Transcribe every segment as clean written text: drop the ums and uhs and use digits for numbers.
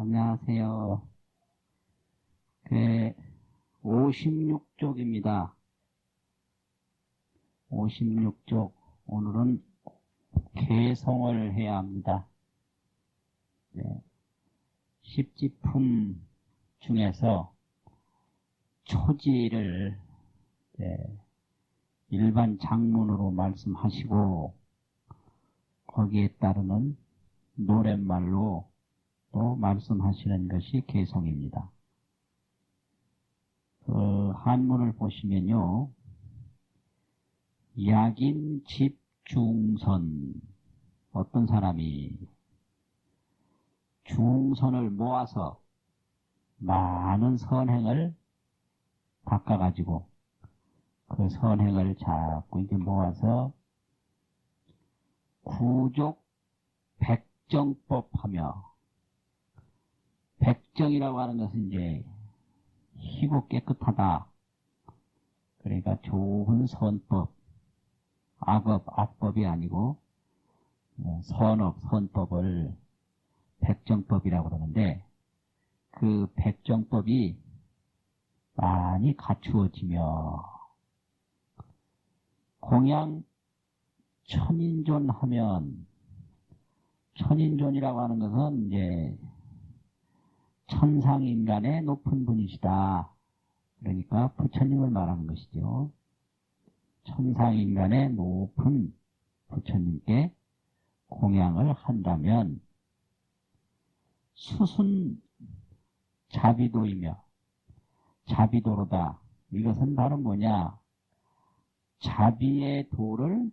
안녕하세요. 그 56쪽입니다. 56쪽. 오늘은 개성을 해야 합니다. 네. 십지품 중에서 초지를 일반 장문으로 말씀하시고 거기에 따르는 노랫말로 또 말씀하시는 것이 개성입니다. 그 한문을 보시면요. 약인 집중선, 어떤 사람이 중선을 모아서 많은 선행을 닦아가지고 그 선행을 자꾸 이렇게 모아서 구족 백정법 하며, 백정이라고 하는 것은 이제 희고 깨끗하다. 그러니까 좋은 선법, 악법이 아니고 선업, 선법을 백정법이라고 그러는데, 그 백정법이 많이 갖추어지며 공양 천인존 하면, 천인존이라고 하는 것은 이제 천상인간의 높은 분이시다. 그러니까 부처님을 말하는 것이죠. 천상인간의 높은 부처님께 공양을 한다면 수순 자비도이며, 자비도로다. 이것은 바로 뭐냐? 자비의 도를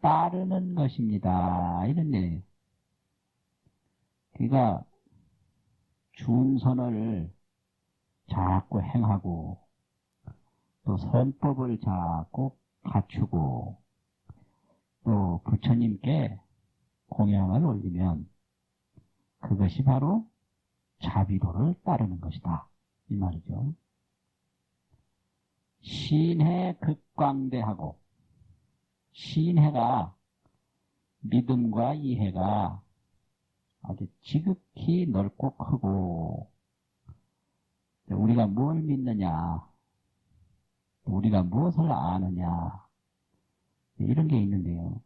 따르는 것입니다. 이런 얘기예요. 그러니까 중선을 자꾸 행하고 또 선법을 자꾸 갖추고 또 부처님께 공양을 올리면 그것이 바로 자비도를 따르는 것이다. 이 말이죠. 신해 극광대하고, 신해가 믿음과 이해가 아주 지극히 넓고 크고, 우리가 뭘 믿느냐, 우리가 무엇을 아느냐, 이런 게 있는데요.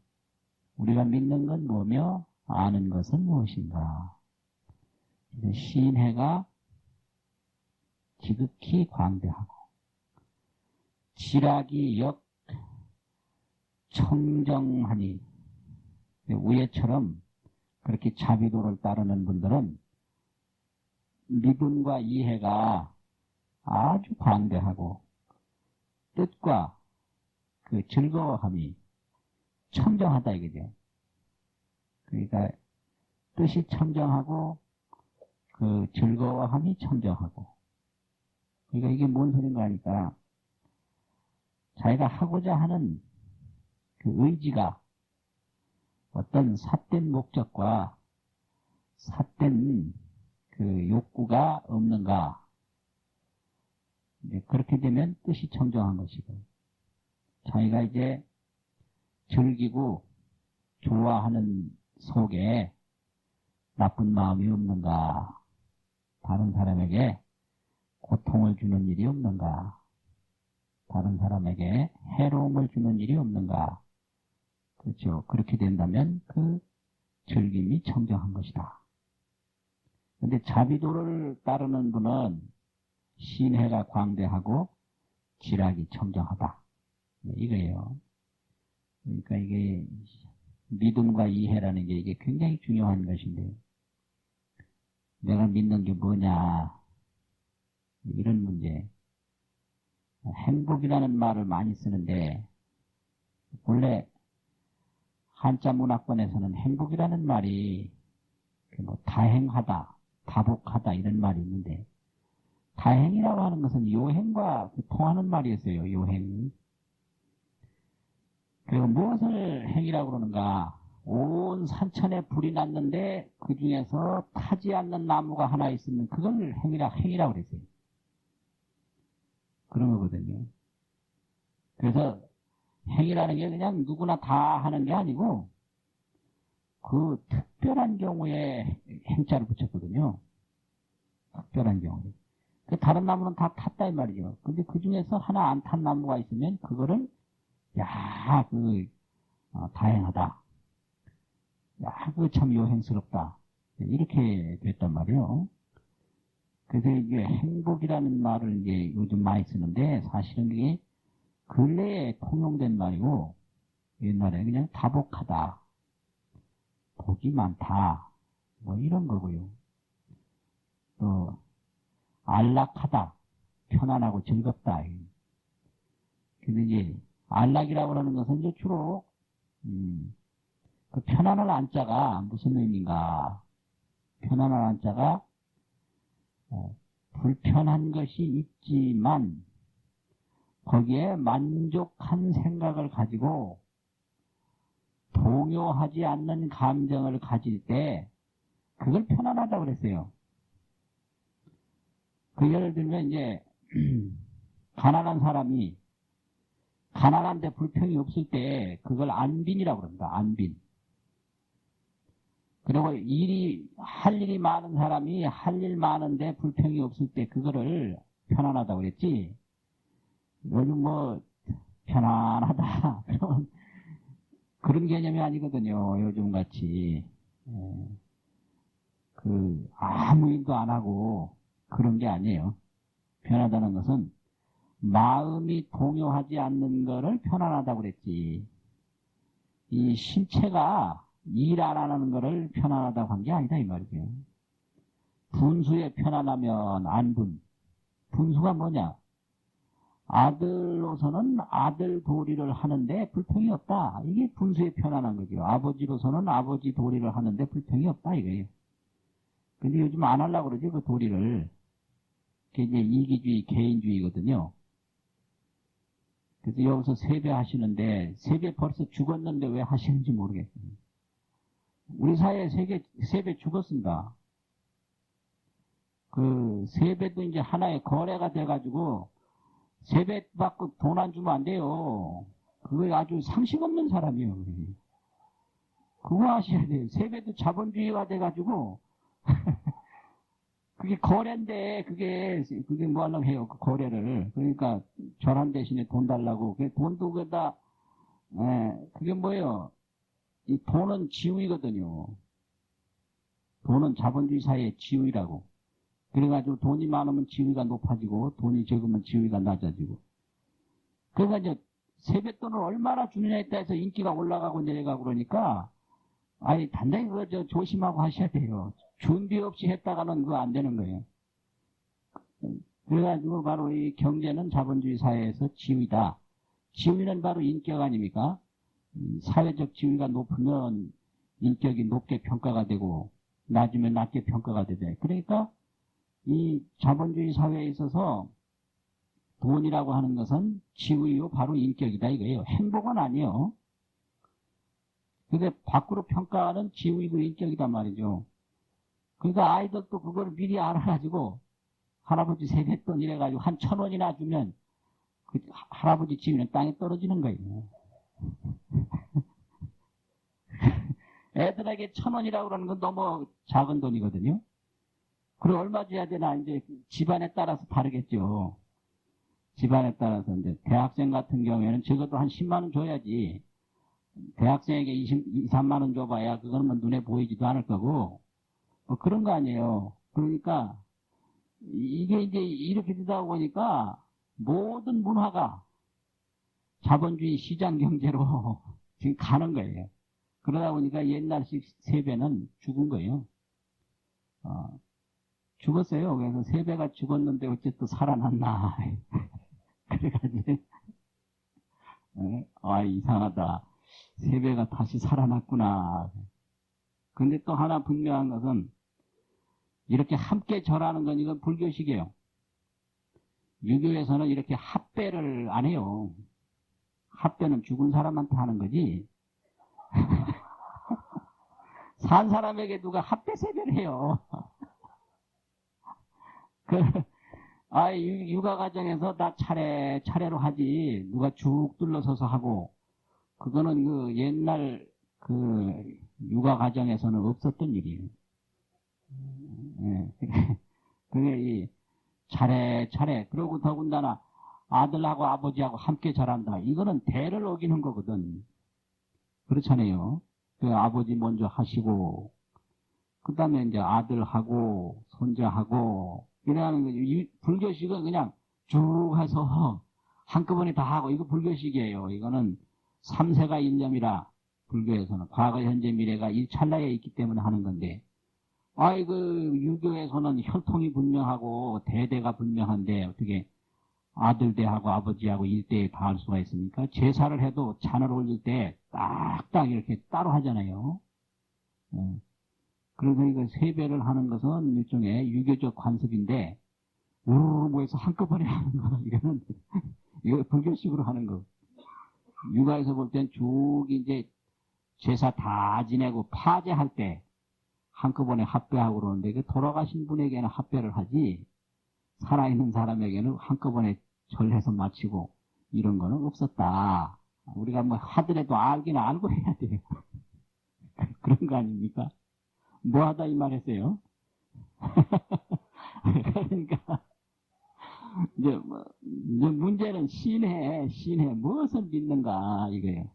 우리가 믿는 건 뭐며 아는 것은 무엇인가. 신해가 지극히 광대하고 지락이 역 청정하니, 위에처럼 그렇게 자비도를 따르는 분들은 믿음과 이해가 아주 광대하고 뜻과 그 즐거워함이 청정하다 이거죠. 그러니까 뜻이 청정하고 그 즐거워함이 청정하고, 그러니까 이게 뭔 소린가 하니까 자기가 하고자 하는 그 의지가 어떤 삿된 목적과 삿된 그 욕구가 없는가. 그렇게 되면 뜻이 청정한 것이고, 자기가 이제 즐기고 좋아하는 속에 나쁜 마음이 없는가, 다른 사람에게 고통을 주는 일이 없는가, 다른 사람에게 해로움을 주는 일이 없는가. 그렇죠. 그렇게 된다면 그 즐김이 청정한 것이다. 그런데 자비도를 따르는 분은 신해가 광대하고 지락이 청정하다. 이거예요. 그러니까 이게 믿음과 이해라는 게 이게 굉장히 중요한 것인데, 내가 믿는 게 뭐냐, 이런 문제. 행복이라는 말을 많이 쓰는데, 원래 한자 문학권에서는 행복이라는 말이 뭐 다행하다, 다복하다 이런 말이 있는데, 다행이라고 하는 것은 요행과 통하는 말이었어요. 요행. 그리고 무엇을 행이라고 그러는가? 온 산천에 불이 났는데 그 중에서 타지 않는 나무가 하나 있으면 그걸 행이라고 그랬어요. 그런 거거든요. 그래서 행이라는 게 그냥 누구나 다 하는 게 아니고 그 특별한 경우에 행자를 붙였거든요. 특별한 경우. 그 다른 나무는 다 탔다 이 말이죠. 근데 그 중에서 하나 안 탄 나무가 있으면 그거를 야, 다행하다. 야, 그 참 요행스럽다. 이렇게 됐단 말이에요. 그래서 이게 행복이라는 말을 이제 요즘 많이 쓰는데 사실은 이게 근래에 통용된 말이고 옛날에 그냥 다복하다, 복이 많다, 뭐 이런 거고요. 또 안락하다, 편안하고 즐겁다. 근데 이제 안락이라고 하는 것은 이제 주로 그 편안한 안자가 무슨 의미인가? 편안한 안자가 불편한 것이 있지만 거기에 만족한 생각을 가지고 동요하지 않는 감정을 가질 때 그걸 편안하다고 그랬어요. 그 예를 들면 이제 가난한 사람이 가난한데 불평이 없을 때 그걸 안빈이라고 그럽니다. 안빈. 그리고 할 일이 많은 사람이 할 일 많은데 불평이 없을 때 그거를 편안하다고 그랬지. 요즘 뭐 편안하다 그러면 그런 개념이 아니거든요. 요즘 같이 아무 일도 안 하고 그런 게 아니에요. 편하다는 것은 마음이 동요하지 않는 거를 편안하다고 그랬지. 이 신체가 일 안 하는 거를 편안하다고 한 게 아니다 이 말이죠. 분수에 편안하면 안분. 분수가 뭐냐? 아들로서는 아들 도리를 하는데 불평이 없다. 이게 분수에 편안한 거죠. 아버지로서는 아버지 도리를 하는데 불평이 없다 이거예요. 근데 요즘 안 하려고 그러죠 그 도리를. 그게 이제 이기주의, 개인주의거든요. 그래서 여기서 세배 하시는데 세배 벌써 죽었는데 왜 하시는지 모르겠어요. 우리 사회에 세배 죽었습니다. 그 세배도 이제 하나의 거래가 돼가지고 세배 받고 돈 안 주면 안 돼요. 그거 아주 상식 없는 사람이에요. 그거 아셔야 돼요. 세배도 자본주의가 돼가지고 그게 거래인데 그게 뭐 하려고 해요. 그 거래를. 그러니까 절한 대신에 돈 달라고. 돈도 그다 그게 뭐예요. 이 돈은 지위거든요. 돈은 자본주의 사회의 지위라고. 그래가지고 돈이 많으면 지위가 높아지고 돈이 적으면 지위가 낮아지고. 그러니까 이제 세뱃돈을 얼마나 주느냐에 따라서 인기가 올라가고 내려가고 그러니까 아니 단단히 그거 조심하고 하셔야 돼요. 준비 없이 했다가는 그거 안 되는 거예요. 그래가지고 바로 이 경제는 자본주의 사회에서 지위다. 지위는 바로 인격 아닙니까? 사회적 지위가 높으면 인격이 높게 평가가 되고 낮으면 낮게 평가가 되죠. 그러니까 이 자본주의 사회에 있어서 돈이라고 하는 것은 지위요 바로 인격이다 이거예요. 행복은 아니에요. 근데 밖으로 평가하는 지위고 인격이단 말이죠. 그러니까 아이들도 그걸 미리 알아가지고 할아버지 세뱃돈 이래가지고 한 1,000원이나 주면 그 할아버지 지위는 땅에 떨어지는 거예요. 애들에게 1,000원이라고 그러는 건 너무 작은 돈이거든요. 그럼 얼마 줘야 되나 이제 집안에 따라서 다르겠죠. 집안에 따라서 이제 대학생 같은 경우에는 적어도 한 10만 원 줘야지. 대학생에게 3만 원 줘봐야 그거는 뭐 눈에 보이지도 않을 거고 뭐 그런 거 아니에요. 그러니까 이게 이제 이렇게 되다 보니까 모든 문화가 자본주의 시장 경제로 지금 가는 거예요. 그러다 보니까 옛날식 세배는 죽은 거예요. 죽었어요. 그래서 세배가 죽었는데 어쨌든 살아났나. 그래가지고 이상하다. 세배가 다시 살아났구나. 근데 또 하나 분명한 것은 이렇게 함께 절하는 건 이건 불교식이에요. 유교에서는 이렇게 합배를 안 해요. 합배는 죽은 사람한테 하는 거지. 산 사람에게 누가 합배 세배를 해요. 육아 과정에서 다 차례로 하지. 누가 쭉 둘러서서 하고. 그거는 그 옛날 육아 과정에서는 없었던 일이에요. 예. 그게 차례. 그러고 더군다나 아들하고 아버지하고 함께 자란다. 이거는 대를 어기는 거거든. 그렇잖아요. 그 아버지 먼저 하시고, 그 다음에 이제 아들하고, 손자하고, 이래하는 거죠. 불교식은 그냥 쭉 해서 한꺼번에 다 하고, 이거 불교식이에요. 이거는 삼세가 일념이라, 불교에서는. 과거, 현재, 미래가 이 찰나에 있기 때문에 하는 건데, 유교에서는 혈통이 분명하고, 대대가 분명한데, 어떻게 아들대하고 아버지하고 일대에 다 할 수가 있습니까? 제사를 해도 잔을 올릴 때 딱딱 이렇게 따로 하잖아요. 예. 그래서 이거 세배를 하는 것은 일종의 유교적 관습인데, 모여서 한꺼번에 하는 거, 이거 불교식으로 하는 거. 육아에서 볼 땐 쭉 이제 제사 다 지내고 파제할 때 한꺼번에 합배하고 그러는데, 그 돌아가신 분에게는 합배를 하지, 살아있는 사람에게는 한꺼번에 절해서 마치고 이런 거는 없었다. 우리가 뭐 하더라도 알긴 알고 해야 돼요. 그런 거 아닙니까? 뭐 하다 이 말 했어요? 그러니까 이제 문제는 신해 무엇을 믿는가 이거예요.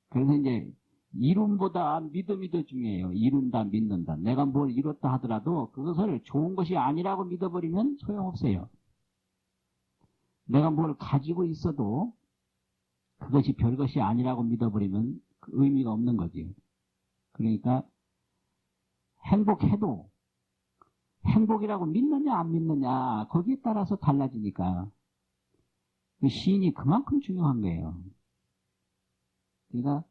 그래서 이제 이론보다 믿음이 더 중요해요. 이룬다 믿는다. 내가 뭘 이뤘다 하더라도 그것을 좋은 것이 아니라고 믿어버리면 소용없어요. 내가 뭘 가지고 있어도 그것이 별것이 아니라고 믿어버리면 그 의미가 없는 거지. 그러니까 행복해도 행복이라고 믿느냐 안 믿느냐 거기에 따라서 달라지니까 그 시인이 그만큼 중요한 거예요. 그러니까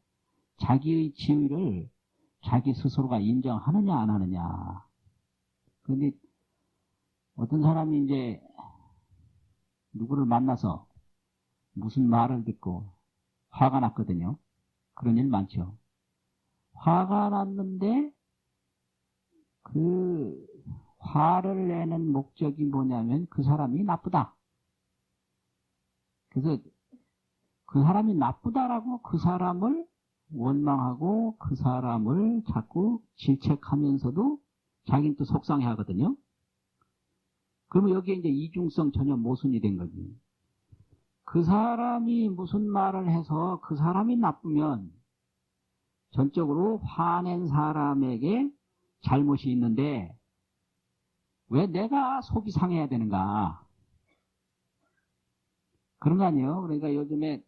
자기의 지위를 자기 스스로가 인정하느냐 안 하느냐. 그런데 어떤 사람이 이제 누구를 만나서 무슨 말을 듣고 화가 났거든요. 그런 일 많죠. 화가 났는데 그 화를 내는 목적이 뭐냐면 그 사람이 나쁘다. 그래서 그 사람이 나쁘다라고 그 사람을 원망하고 그 사람을 자꾸 질책하면서도 자기는 또 속상해 하거든요. 그러면 여기에 이제 이중성 전혀 모순이 된 거지. 그 사람이 무슨 말을 해서 그 사람이 나쁘면 전적으로 화낸 사람에게 잘못이 있는데 왜 내가 속이 상해야 되는가? 그런 거 아니에요. 그러니까 요즘에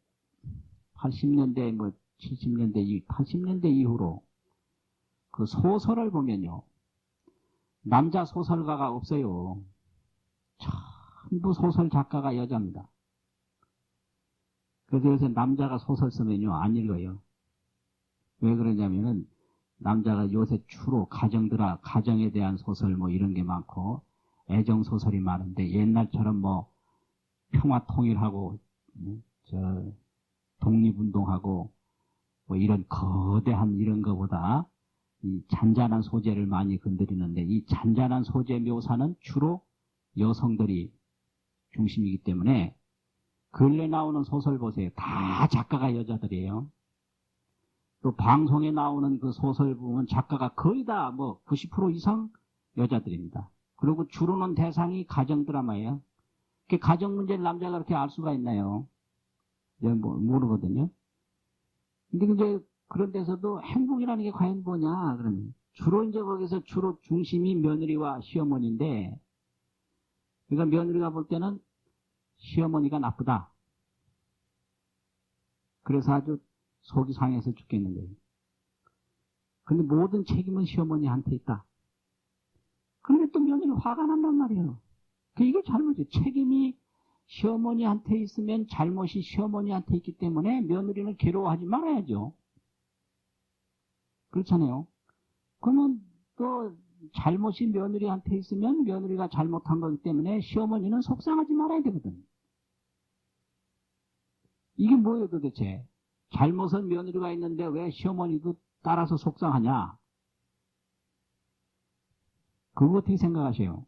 80년대, 70년대, 80년대 이후로 그 소설을 보면요. 남자 소설가가 없어요. 전부 소설 작가가 여자입니다. 그래서 요새 남자가 소설 쓰면요. 안 읽어요. 왜 그러냐면은 남자가 요새 주로 가정에 대한 소설 뭐 이런 게 많고 애정 소설이 많은데 옛날처럼 뭐 평화 통일하고 독립운동하고 뭐 이런 거대한 이런 거보다 이 잔잔한 소재를 많이 건드리는데 이 잔잔한 소재 묘사는 주로 여성들이 중심이기 때문에 근래 나오는 소설 보세요. 다 작가가 여자들이에요. 또 방송에 나오는 그 소설 보면 작가가 거의 다 뭐 90% 이상 여자들입니다. 그리고 주로는 대상이 가정 드라마예요. 그 가정 문제를 남자가 그렇게 알 수가 있나요? 모르거든요. 근데 이제 그런 데서도 행복이라는 게 과연 뭐냐? 그러면 주로 이제 거기서 주로 중심이 며느리와 시어머니인데, 그러니까 며느리가 볼 때는 시어머니가 나쁘다. 그래서 아주 속이 상해서 죽겠는 거예요. 근데 모든 책임은 시어머니한테 있다. 그런데 또 며느리 화가 난단 말이에요. 이게 잘못이에요. 책임이 시어머니한테 있으면 잘못이 시어머니한테 있기 때문에 며느리는 괴로워하지 말아야죠. 그렇잖아요. 그러면 또 잘못이 며느리한테 있으면 며느리가 잘못한 거기 때문에 시어머니는 속상하지 말아야 되거든. 이게 뭐예요 도대체? 잘못은 며느리가 있는데 왜 시어머니도 따라서 속상하냐? 그거 어떻게 생각하세요?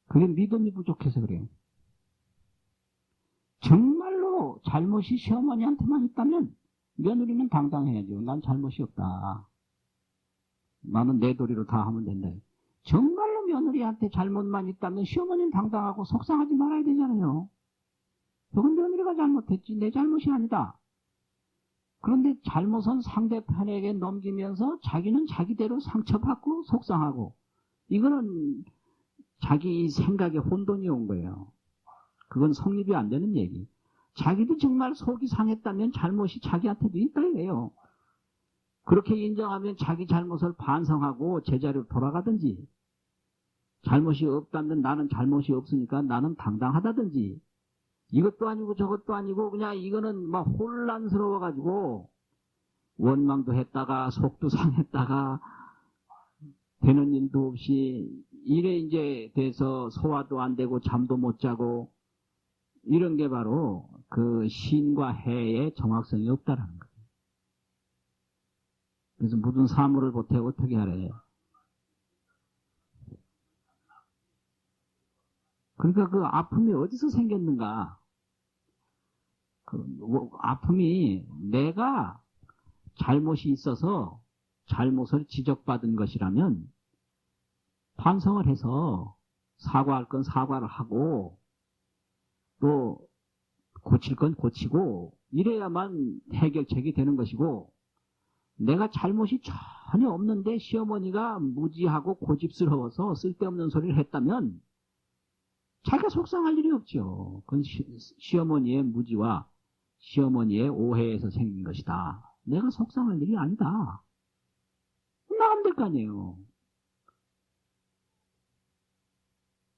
그게 믿음이 부족해서 그래요. 정말로 잘못이 시어머니한테만 있다면 며느리는 당당해야죠. 난 잘못이 없다. 나는 내 도리로 다 하면 된다. 정말로 며느리한테 잘못만 있다면 시어머니는 당당하고 속상하지 말아야 되잖아요. 그건 며느리가 잘못했지 내 잘못이 아니다. 그런데 잘못은 상대편에게 넘기면서 자기는 자기대로 상처받고 속상하고, 이거는 자기 생각에 혼돈이 온 거예요. 그건 성립이 안 되는 얘기. 자기도 정말 속이 상했다면 잘못이 자기한테도 있다 이거예요. 그렇게 인정하면 자기 잘못을 반성하고 제자리로 돌아가든지, 잘못이 없다면 나는 잘못이 없으니까 나는 당당하다든지, 이것도 아니고 저것도 아니고 그냥 이거는 막 혼란스러워가지고 원망도 했다가 속도 상했다가 되는 일도 없이 이래 이제 돼서 소화도 안 되고 잠도 못 자고, 이런 게 바로 그 신과 해의 정확성이 없다라는 거예요. 그래서 모든 사물을 보태 어떻게 하래. 그러니까 그 아픔이 어디서 생겼는가. 아픔이 내가 잘못이 있어서 잘못을 지적받은 것이라면 반성을 해서 사과할 건 사과를 하고 또 고칠 건 고치고 이래야만 해결책이 되는 것이고, 내가 잘못이 전혀 없는데 시어머니가 무지하고 고집스러워서 쓸데없는 소리를 했다면 자기가 속상할 일이 없죠. 그건 시어머니의 무지와 시어머니의 오해에서 생긴 것이다. 내가 속상할 일이 아니다. 나가면 될 거 아니에요.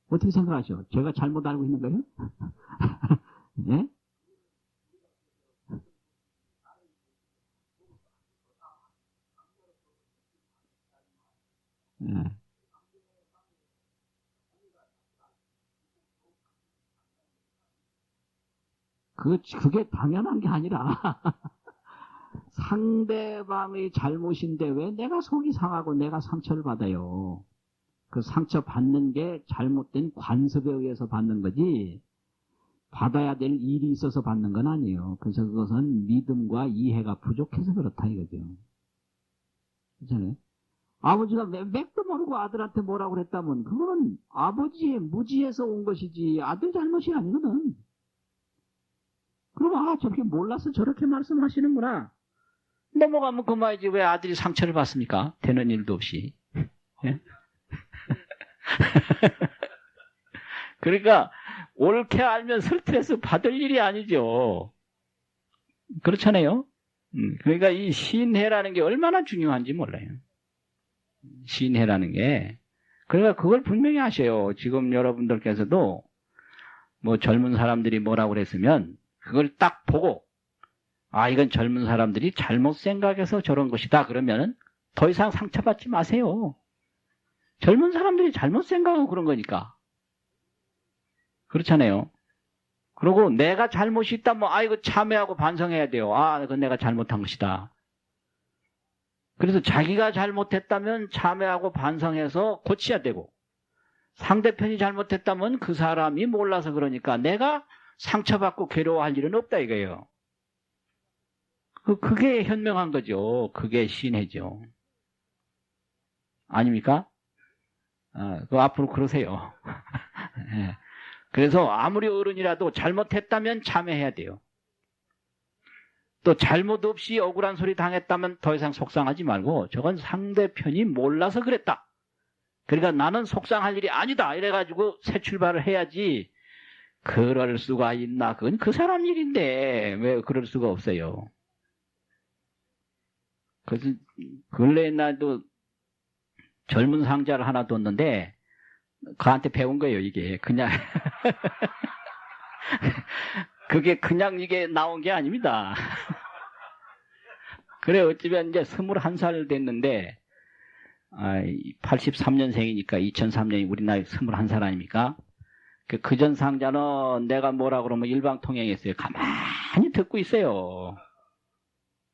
어떻게 생각하셔? 제가 잘못 알고 있는 거예요? 네? 네. 그게 당연한 게 아니라 상대방의 잘못인데 왜 내가 속이 상하고 내가 상처를 받아요. 그 상처 받는 게 잘못된 관습에 의해서 받는 거지 받아야 될 일이 있어서 받는 건 아니에요. 그래서 그것은 믿음과 이해가 부족해서 그렇다 이거죠. 그렇잖아요. 아버지가 맥도 모르고 아들한테 뭐라고 그랬다면 그거는 아버지의 무지에서 온 것이지 아들 잘못이 아니거든. 그럼 저렇게 몰라서 저렇게 말씀하시는구나. 넘어가면 그만이지 왜 아들이 상처를 받습니까? 되는 일도 없이. 예? 그러니까 옳게 알면 스트레스 받을 일이 아니죠. 그렇잖아요. 그러니까 이 신해라는 게 얼마나 중요한지 몰라요. 신해라는 게. 그러니까 그걸 분명히 하셔요. 지금 여러분들께서도 뭐 젊은 사람들이 뭐라고 그랬으면 그걸 딱 보고 이건 젊은 사람들이 잘못 생각해서 저런 것이다. 그러면 더 이상 상처받지 마세요. 젊은 사람들이 잘못 생각하고 그런 거니까. 그렇잖아요. 그리고 내가 잘못이 있다면 이거 참회하고 반성해야 돼요. 그건 내가 잘못한 것이다. 그래서 자기가 잘못했다면 참회하고 반성해서 고쳐야 되고, 상대편이 잘못했다면 그 사람이 몰라서 그러니까 내가 상처받고 괴로워할 일은 없다 이거예요. 그게 현명한 거죠. 그게 신해죠. 아닙니까? 앞으로 그러세요. 네. 그래서 아무리 어른이라도 잘못했다면 참회해야 돼요. 또 잘못 없이 억울한 소리 당했다면 더 이상 속상하지 말고 저건 상대편이 몰라서 그랬다. 그러니까 나는 속상할 일이 아니다. 이래가지고 새 출발을 해야지. 그럴 수가 있나? 그건 그 사람 일인데 왜 그럴 수가 없어요. 그래서 근래에 날도 젊은 상자를 하나 뒀는데 그한테 배운 거예요. 이게 그냥 그게 그냥 이게 나온 게 아닙니다. 그래 어쩌면 이제 21살 됐는데 83년생이니까 2003년이 우리 나이 21살 아닙니까? 그 전 상자는 내가 뭐라 그러면 일방통행했어요. 가만히 듣고 있어요.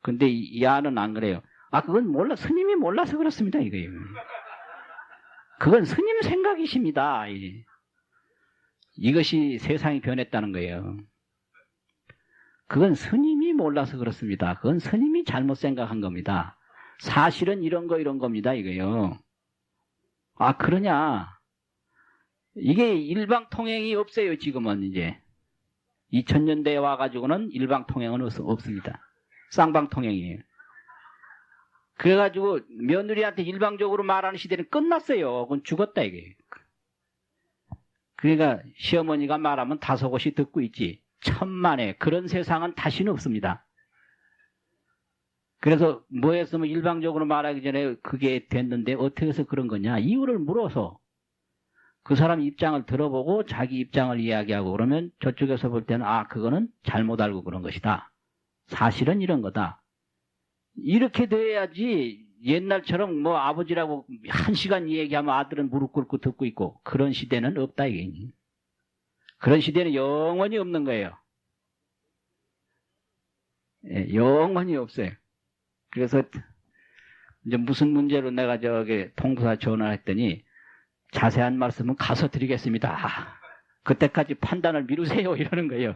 근데 이 아는 안 그래요. 그건 몰라. 스님이 몰라서 그렇습니다. 이거예요. 그건 스님 생각이십니다. 이것이 세상이 변했다는 거예요. 그건 스님이 몰라서 그렇습니다. 그건 스님이 잘못 생각한 겁니다. 사실은 이런 겁니다, 이거요. 아, 그러냐. 이게 일방통행이 없어요, 지금은 이제. 2000년대에 와가지고는 일방통행은 없습니다. 쌍방통행이에요. 그래가지고 며느리한테 일방적으로 말하는 시대는 끝났어요. 그건 죽었다, 이게. 그러니까 시어머니가 말하면 다소곳이 듣고 있지. 천만에 그런 세상은 다시는 없습니다. 그래서 뭐 했으면 일방적으로 말하기 전에 그게 됐는데 어떻게 해서 그런 거냐. 이유를 물어서 그 사람 입장을 들어보고 자기 입장을 이야기하고 그러면 저쪽에서 볼 때는 아, 그거는 잘못 알고 그런 것이다. 사실은 이런 거다. 이렇게 돼야지 옛날처럼 뭐 아버지라고 1시간 얘기하면 아들은 무릎 꿇고 듣고 있고 그런 시대는 없다 이게. 그런 시대는 영원히 없는 거예요. 예, 영원히 없어요. 그래서 이제 무슨 문제로 내가 저기 통도사 전화를 했더니 자세한 말씀은 가서 드리겠습니다. 그때까지 판단을 미루세요 이러는 거예요.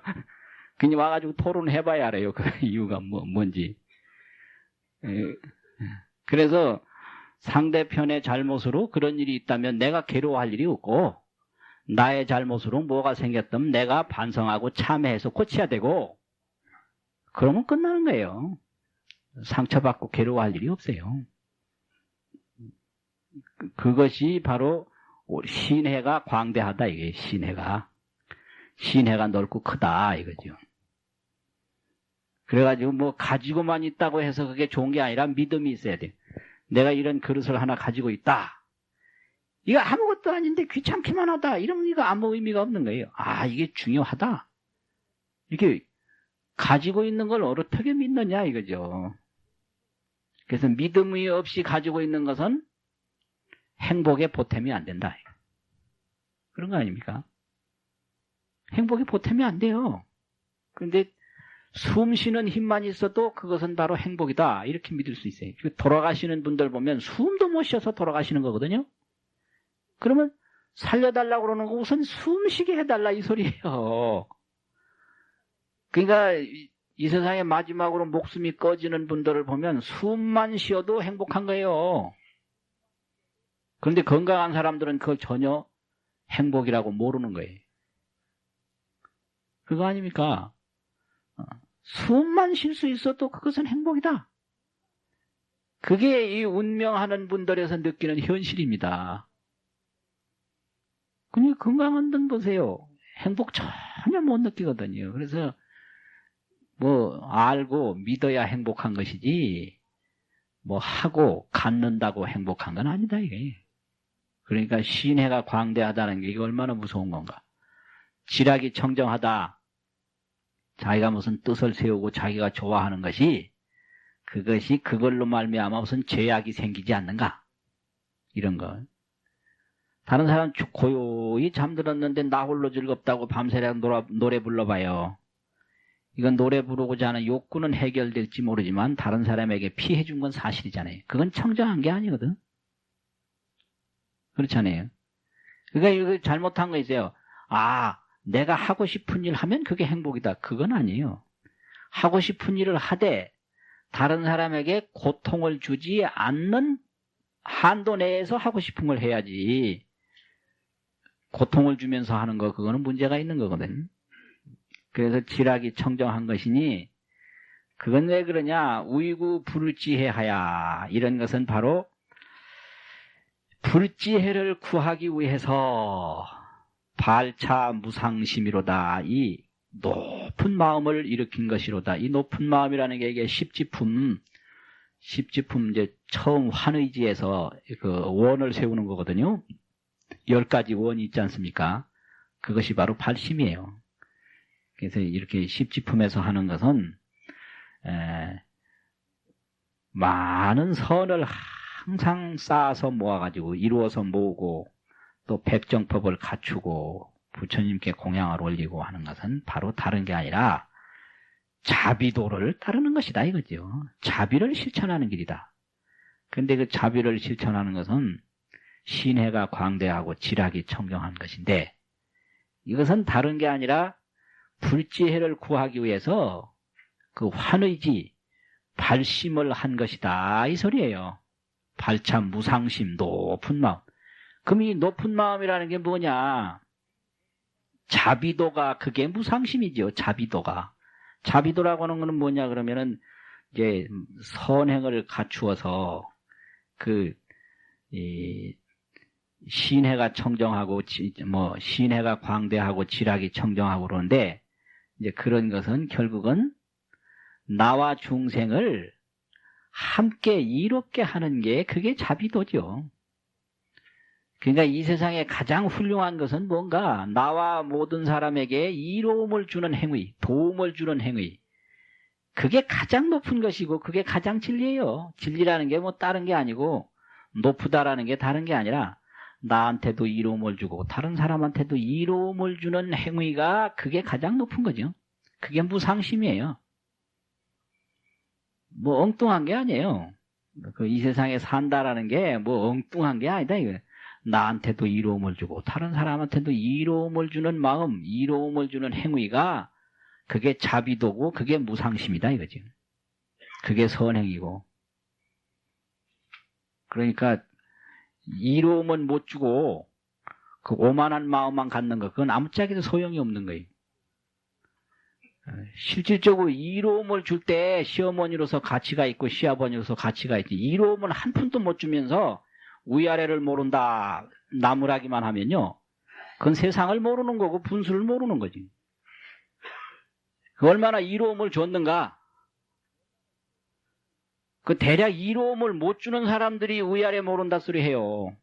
그냥 와가지고 토론해봐야 알아요. 그 이유가 뭔지. 그래서 상대편의 잘못으로 그런 일이 있다면 내가 괴로워할 일이 없고 나의 잘못으로 뭐가 생겼다면 내가 반성하고 참회해서 고쳐야 되고 그러면 끝나는 거예요. 상처받고 괴로워할 일이 없어요. 그것이 바로 신해가 광대하다 이게 신해가 넓고 크다 이거죠. 그래가지고 뭐 가지고만 있다고 해서 그게 좋은 게 아니라 믿음이 있어야 돼. 내가 이런 그릇을 하나 가지고 있다. 이거 아무것도 아닌데 귀찮기만 하다. 이러면 이거 아무 의미가 없는 거예요. 아, 이게 중요하다. 이렇게 가지고 있는 걸 어떻게 믿느냐 이거죠. 그래서 믿음이 없이 가지고 있는 것은 행복의 보탬이 안 된다. 그런 거 아닙니까? 행복의 보탬이 안 돼요. 그런데 숨 쉬는 힘만 있어도 그것은 바로 행복이다. 이렇게 믿을 수 있어요. 돌아가시는 분들 보면 숨도 못 쉬어서 돌아가시는 거거든요. 그러면 살려달라고 그러는 거 우선 숨 쉬게 해달라 이 소리예요. 그러니까 이 세상의 마지막으로 목숨이 꺼지는 분들을 보면 숨만 쉬어도 행복한 거예요. 그런데 건강한 사람들은 그걸 전혀 행복이라고 모르는 거예요. 그거 아닙니까? 숨만 쉴 수 있어도 그것은 행복이다. 그게 이 운명하는 분들에서 느끼는 현실입니다. 근데 건강한 분 보세요. 행복 전혀 못 느끼거든요. 그래서 뭐 알고 믿어야 행복한 것이지 뭐 하고 갖는다고 행복한 건 아니다 이게. 그러니까 신해가 광대하다는 게 이게 얼마나 무서운 건가. 지략이 청정하다. 자기가 무슨 뜻을 세우고 자기가 좋아하는 것이 그것이 그걸로 말미암아 무슨 죄악이 생기지 않는가. 이런 거. 다른 사람 고요히 잠들었는데 나 홀로 즐겁다고 밤새랑 노래 불러봐요. 이건 노래 부르고자 하는 욕구는 해결될지 모르지만 다른 사람에게 피해 준 건 사실이잖아요. 그건 청정한 게 아니거든. 그렇잖아요. 그러니까 이거 잘못한 거 있어요. 아, 내가 하고 싶은 일 하면 그게 행복이다. 그건 아니에요. 하고 싶은 일을 하되 다른 사람에게 고통을 주지 않는 한도 내에서 하고 싶은 걸 해야지. 고통을 주면서 하는 거 그거는 문제가 있는 거거든. 그래서 지락이 청정한 것이니 그건 왜 그러냐. 우이구 불지해하야. 이런 것은 바로 불지해를 구하기 위해서 발차 무상심이로다. 이 높은 마음을 일으킨 것이로다. 이 높은 마음이라는 게 이게 십지품 이제 처음 환의지에서 그 원을 세우는 거거든요. 10가지 원이 있지 않습니까? 그것이 바로 발심이에요. 그래서 이렇게 십지품에서 하는 것은 많은 선을 항상 쌓아서 모아가지고 이루어서 모으고 또 백정법을 갖추고 부처님께 공양을 올리고 하는 것은 바로 다른 게 아니라 자비도를 따르는 것이다 이거죠. 자비를 실천하는 길이다. 그런데 그 자비를 실천하는 것은 신해가 광대하고 지락이 청정한 것인데 이것은 다른 게 아니라 불지해를 구하기 위해서 그 환의지, 발심을 한 것이다 이 소리예요. 발참 무상심 높은 마음. 그럼 이 높은 마음이라는 게 뭐냐? 자비도가 그게 무상심이죠. 자비도가. 자비도라고 하는 거는 뭐냐 그러면은 이제 선행을 갖추어서 신해가 청정하고 신해가 광대하고 지락이 청정하고 그러는데 이제 그런 것은 결국은 나와 중생을 함께 이롭게 하는 게 그게 자비도죠. 그러니까 이 세상에 가장 훌륭한 것은 뭔가 나와 모든 사람에게 이로움을 주는 행위, 도움을 주는 행위. 그게 가장 높은 것이고 그게 가장 진리예요. 진리라는 게 뭐 다른 게 아니고 높다라는 게 다른 게 아니라 나한테도 이로움을 주고 다른 사람한테도 이로움을 주는 행위가 그게 가장 높은 거죠. 그게 무상심이에요. 뭐 엉뚱한 게 아니에요. 이 세상에 산다라는 게 뭐 엉뚱한 게 아니다 이거. 나한테도 이로움을 주고 다른 사람한테도 이로움을 주는 마음, 이로움을 주는 행위가 그게 자비도고 그게 무상심이다 이거지. 그게 선행이고. 그러니까 이로움은 못 주고 그 오만한 마음만 갖는 거 그건 아무짝에도 소용이 없는 거예요. 실질적으로 이로움을 줄 때 시어머니로서 가치가 있고 시아버니로서 가치가 있지. 이로움을 한 푼도 못 주면서 위아래를 모른다 나무라기만 하면요. 그건 세상을 모르는 거고 분수를 모르는 거지. 그 얼마나 이로움을 줬는가. 그 대략 이로움을 못 주는 사람들이 위아래 모른다 소리 해요.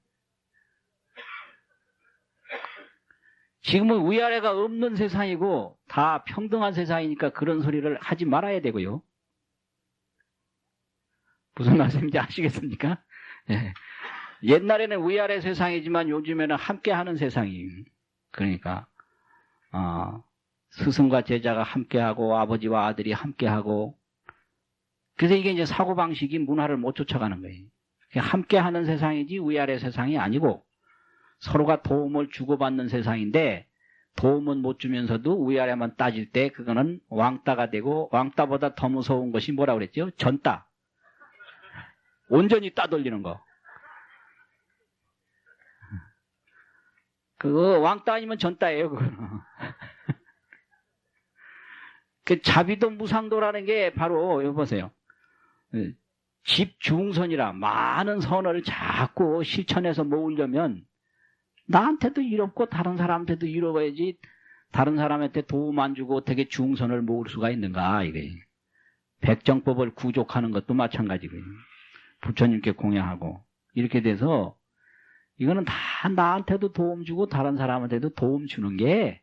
지금은 위아래가 없는 세상이고 다 평등한 세상이니까 그런 소리를 하지 말아야 되고요. 무슨 말씀인지 아시겠습니까? 네. 옛날에는 위아래 세상이지만 요즘에는 함께하는 세상이에요. 그러니까 스승과 제자가 함께하고 아버지와 아들이 함께하고 그래서 이게 이제 사고방식이 문화를 못 쫓아가는 거예요. 함께하는 세상이지 위아래 세상이 아니고 서로가 도움을 주고받는 세상인데 도움은 못 주면서도 위아래만 따질 때 그거는 왕따가 되고 왕따보다 더 무서운 것이 뭐라고 그랬죠? 전따. 온전히 따돌리는 거. 그거 왕따 아니면 전따예요. 그거는. 그 자비도 무상도라는 게 바로 여기 보세요. 집중선이라 많은 선을 자꾸 실천해서 모으려면 나한테도 이롭고 다른 사람한테도 이로워야지 다른 사람한테 도움 안 주고 어떻게 중선을 모을 수가 있는가 이게. 백정법을 구족하는 것도 마찬가지고요. 부처님께 공양하고 이렇게 돼서 이거는 다 나한테도 도움 주고 다른 사람한테도 도움 주는 게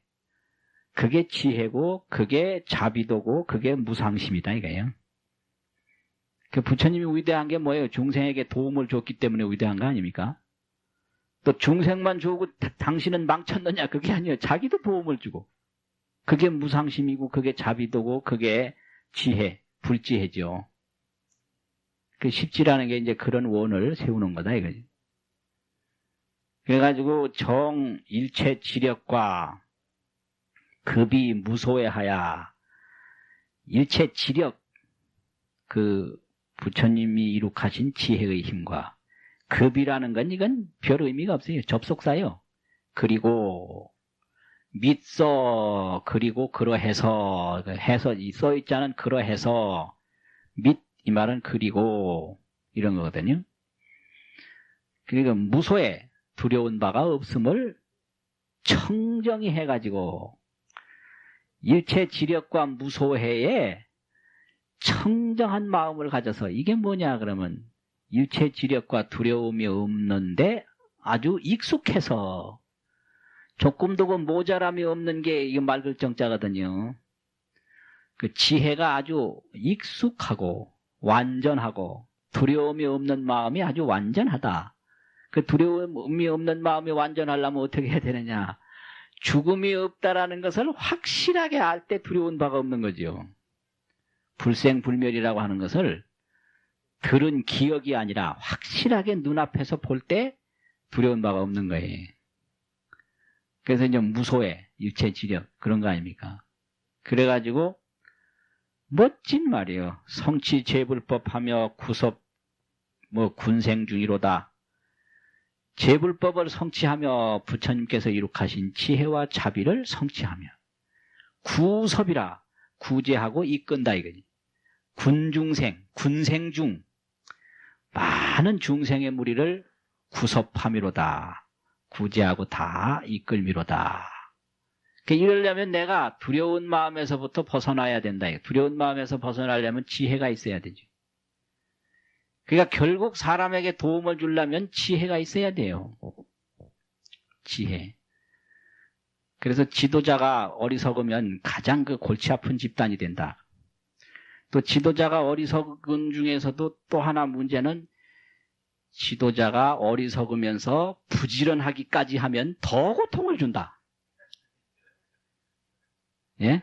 그게 지혜고 그게 자비도고 그게 무상심이다 이거예요. 그 부처님이 위대한 게 뭐예요? 중생에게 도움을 줬기 때문에 위대한 거 아닙니까? 또 중생만 주고 당신은 망쳤느냐 그게 아니에요. 자기도 도움을 주고 그게 무상심이고 그게 자비도고 그게 지혜, 불지혜죠. 그 십지라는 게 이제 그런 원을 세우는 거다 이거지. 그래가지고 정 일체 지력과 급이 무소해하야 일체 지력 그 부처님이 이룩하신 지혜의 힘과 급이라는 건 이건 별 의미가 없어요. 접속사요. 그리고 믿서 그리고 그러해서 해서 써 있자는 그러해서 믿 이 말은 그리고 이런 거거든요. 그러니까 무소에 두려운 바가 없음을 청정히 해가지고 일체 지력과 무소해에 청정한 마음을 가져서 이게 뭐냐 그러면 일체 지력과 두려움이 없는데 아주 익숙해서 조금도 그 모자람이 없는 게 이게 말글정자거든요. 그 지혜가 아주 익숙하고 완전하고 두려움이 없는 마음이 아주 완전하다. 그 두려움이 없는 마음이 완전하려면 어떻게 해야 되느냐. 죽음이 없다라는 것을 확실하게 알 때 두려운 바가 없는 거죠. 불생불멸이라고 하는 것을 들은 기억이 아니라 확실하게 눈앞에서 볼 때 두려운 바가 없는 거예요. 그래서 이제 무소해, 일체지력 그런 거 아닙니까? 그래가지고 멋진 말이에요. 성치 재불법하며 구섭 군생 중이로다. 재불법을 성취하며 부처님께서 이룩하신 지혜와 자비를 성취하며 구섭이라 구제하고 이끈다 이거지. 군중생, 군생중 많은 중생의 무리를 구섭함이로다. 구제하고 다 이끌미로다. 이러려면 내가 두려운 마음에서부터 벗어나야 된다. 두려운 마음에서 벗어나려면 지혜가 있어야 되죠. 그러니까 결국 사람에게 도움을 주려면 지혜가 있어야 돼요. 지혜. 그래서 지도자가 어리석으면 가장 그 골치 아픈 집단이 된다. 또 지도자가 어리석은 중에서도 또 하나 문제는 지도자가 어리석으면서 부지런하기까지 하면 더 고통을 준다. 예?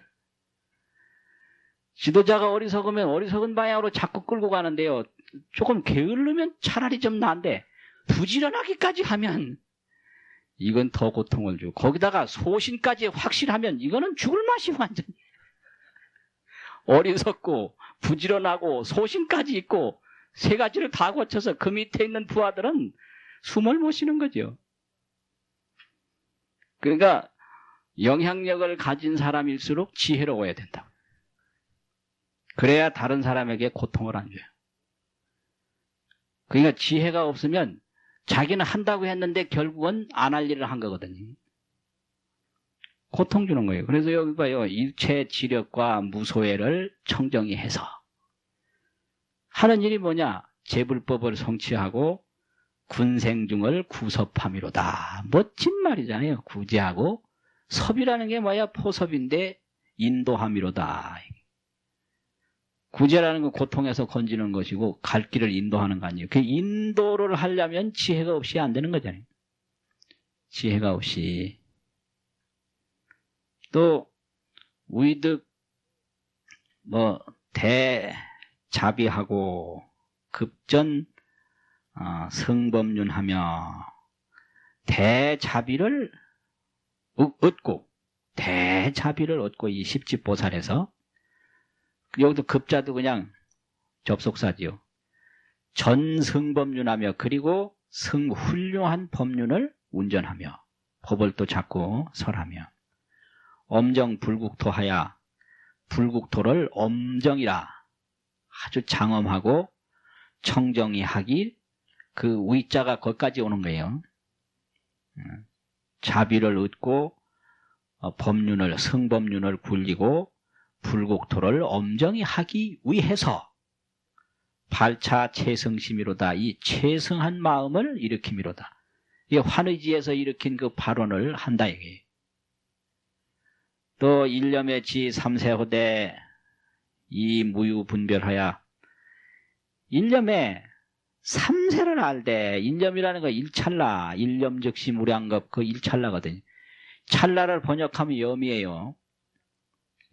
지도자가 어리석으면 어리석은 방향으로 자꾸 끌고 가는데요. 조금 게으르면 차라리 좀 나은데 부지런하기까지 하면 이건 더 고통을 주고 거기다가 소신까지 확실하면 이거는 죽을 맛이 완전 어리석고 부지런하고 소신까지 있고 세 가지를 다 거쳐서 그 밑에 있는 부하들은 숨을 못 쉬는 거죠. 그러니까 영향력을 가진 사람일수록 지혜로워야 된다. 그래야 다른 사람에게 고통을 안 줘요. 그러니까 지혜가 없으면 자기는 한다고 했는데 결국은 안 할 일을 한 거거든요. 고통 주는 거예요. 그래서 여기 봐요. 일체 지력과 무소회를 청정히 해서 하는 일이 뭐냐? 재불법을 성취하고 군생중을 구섭함이로다. 멋진 말이잖아요. 구제하고 섭이라는 게 뭐야? 포섭인데 인도함이로다. 구제라는 건 고통에서 건지는 것이고 갈 길을 인도하는 거 아니에요. 그 인도를 하려면 지혜가 없이 안 되는 거잖아요. 지혜가 없이. 또 위득 대자비하고 급전 성법륜하며 대자비를 얻고 대자비를 얻고 이 십지보살에서 여기도 급자도 그냥 접속사지요. 전승법륜하며 그리고 훌륭한 법륜을 운전하며 법을 또 잡고 설하며 엄정불국토하야 불국토를 엄정이라 아주 장엄하고 청정히 하길 그 위자가 거기까지 오는 거예요. 자비를 얻고 법륜을 성법륜을 굴리고 불국토를 엄정히 하기 위해서 발차 채성심이로다. 이 채성한 마음을 일으킴이로다. 이게 환의지에서 일으킨 그 발언을 한다 이게. 또 일념의 지 삼세호대 이 무유분별하야 일념의 삼세를 알되 일념이라는 거 일찰나 일념즉시 무량겁 그 일찰나거든요. 찰나를 번역하면 염이에요.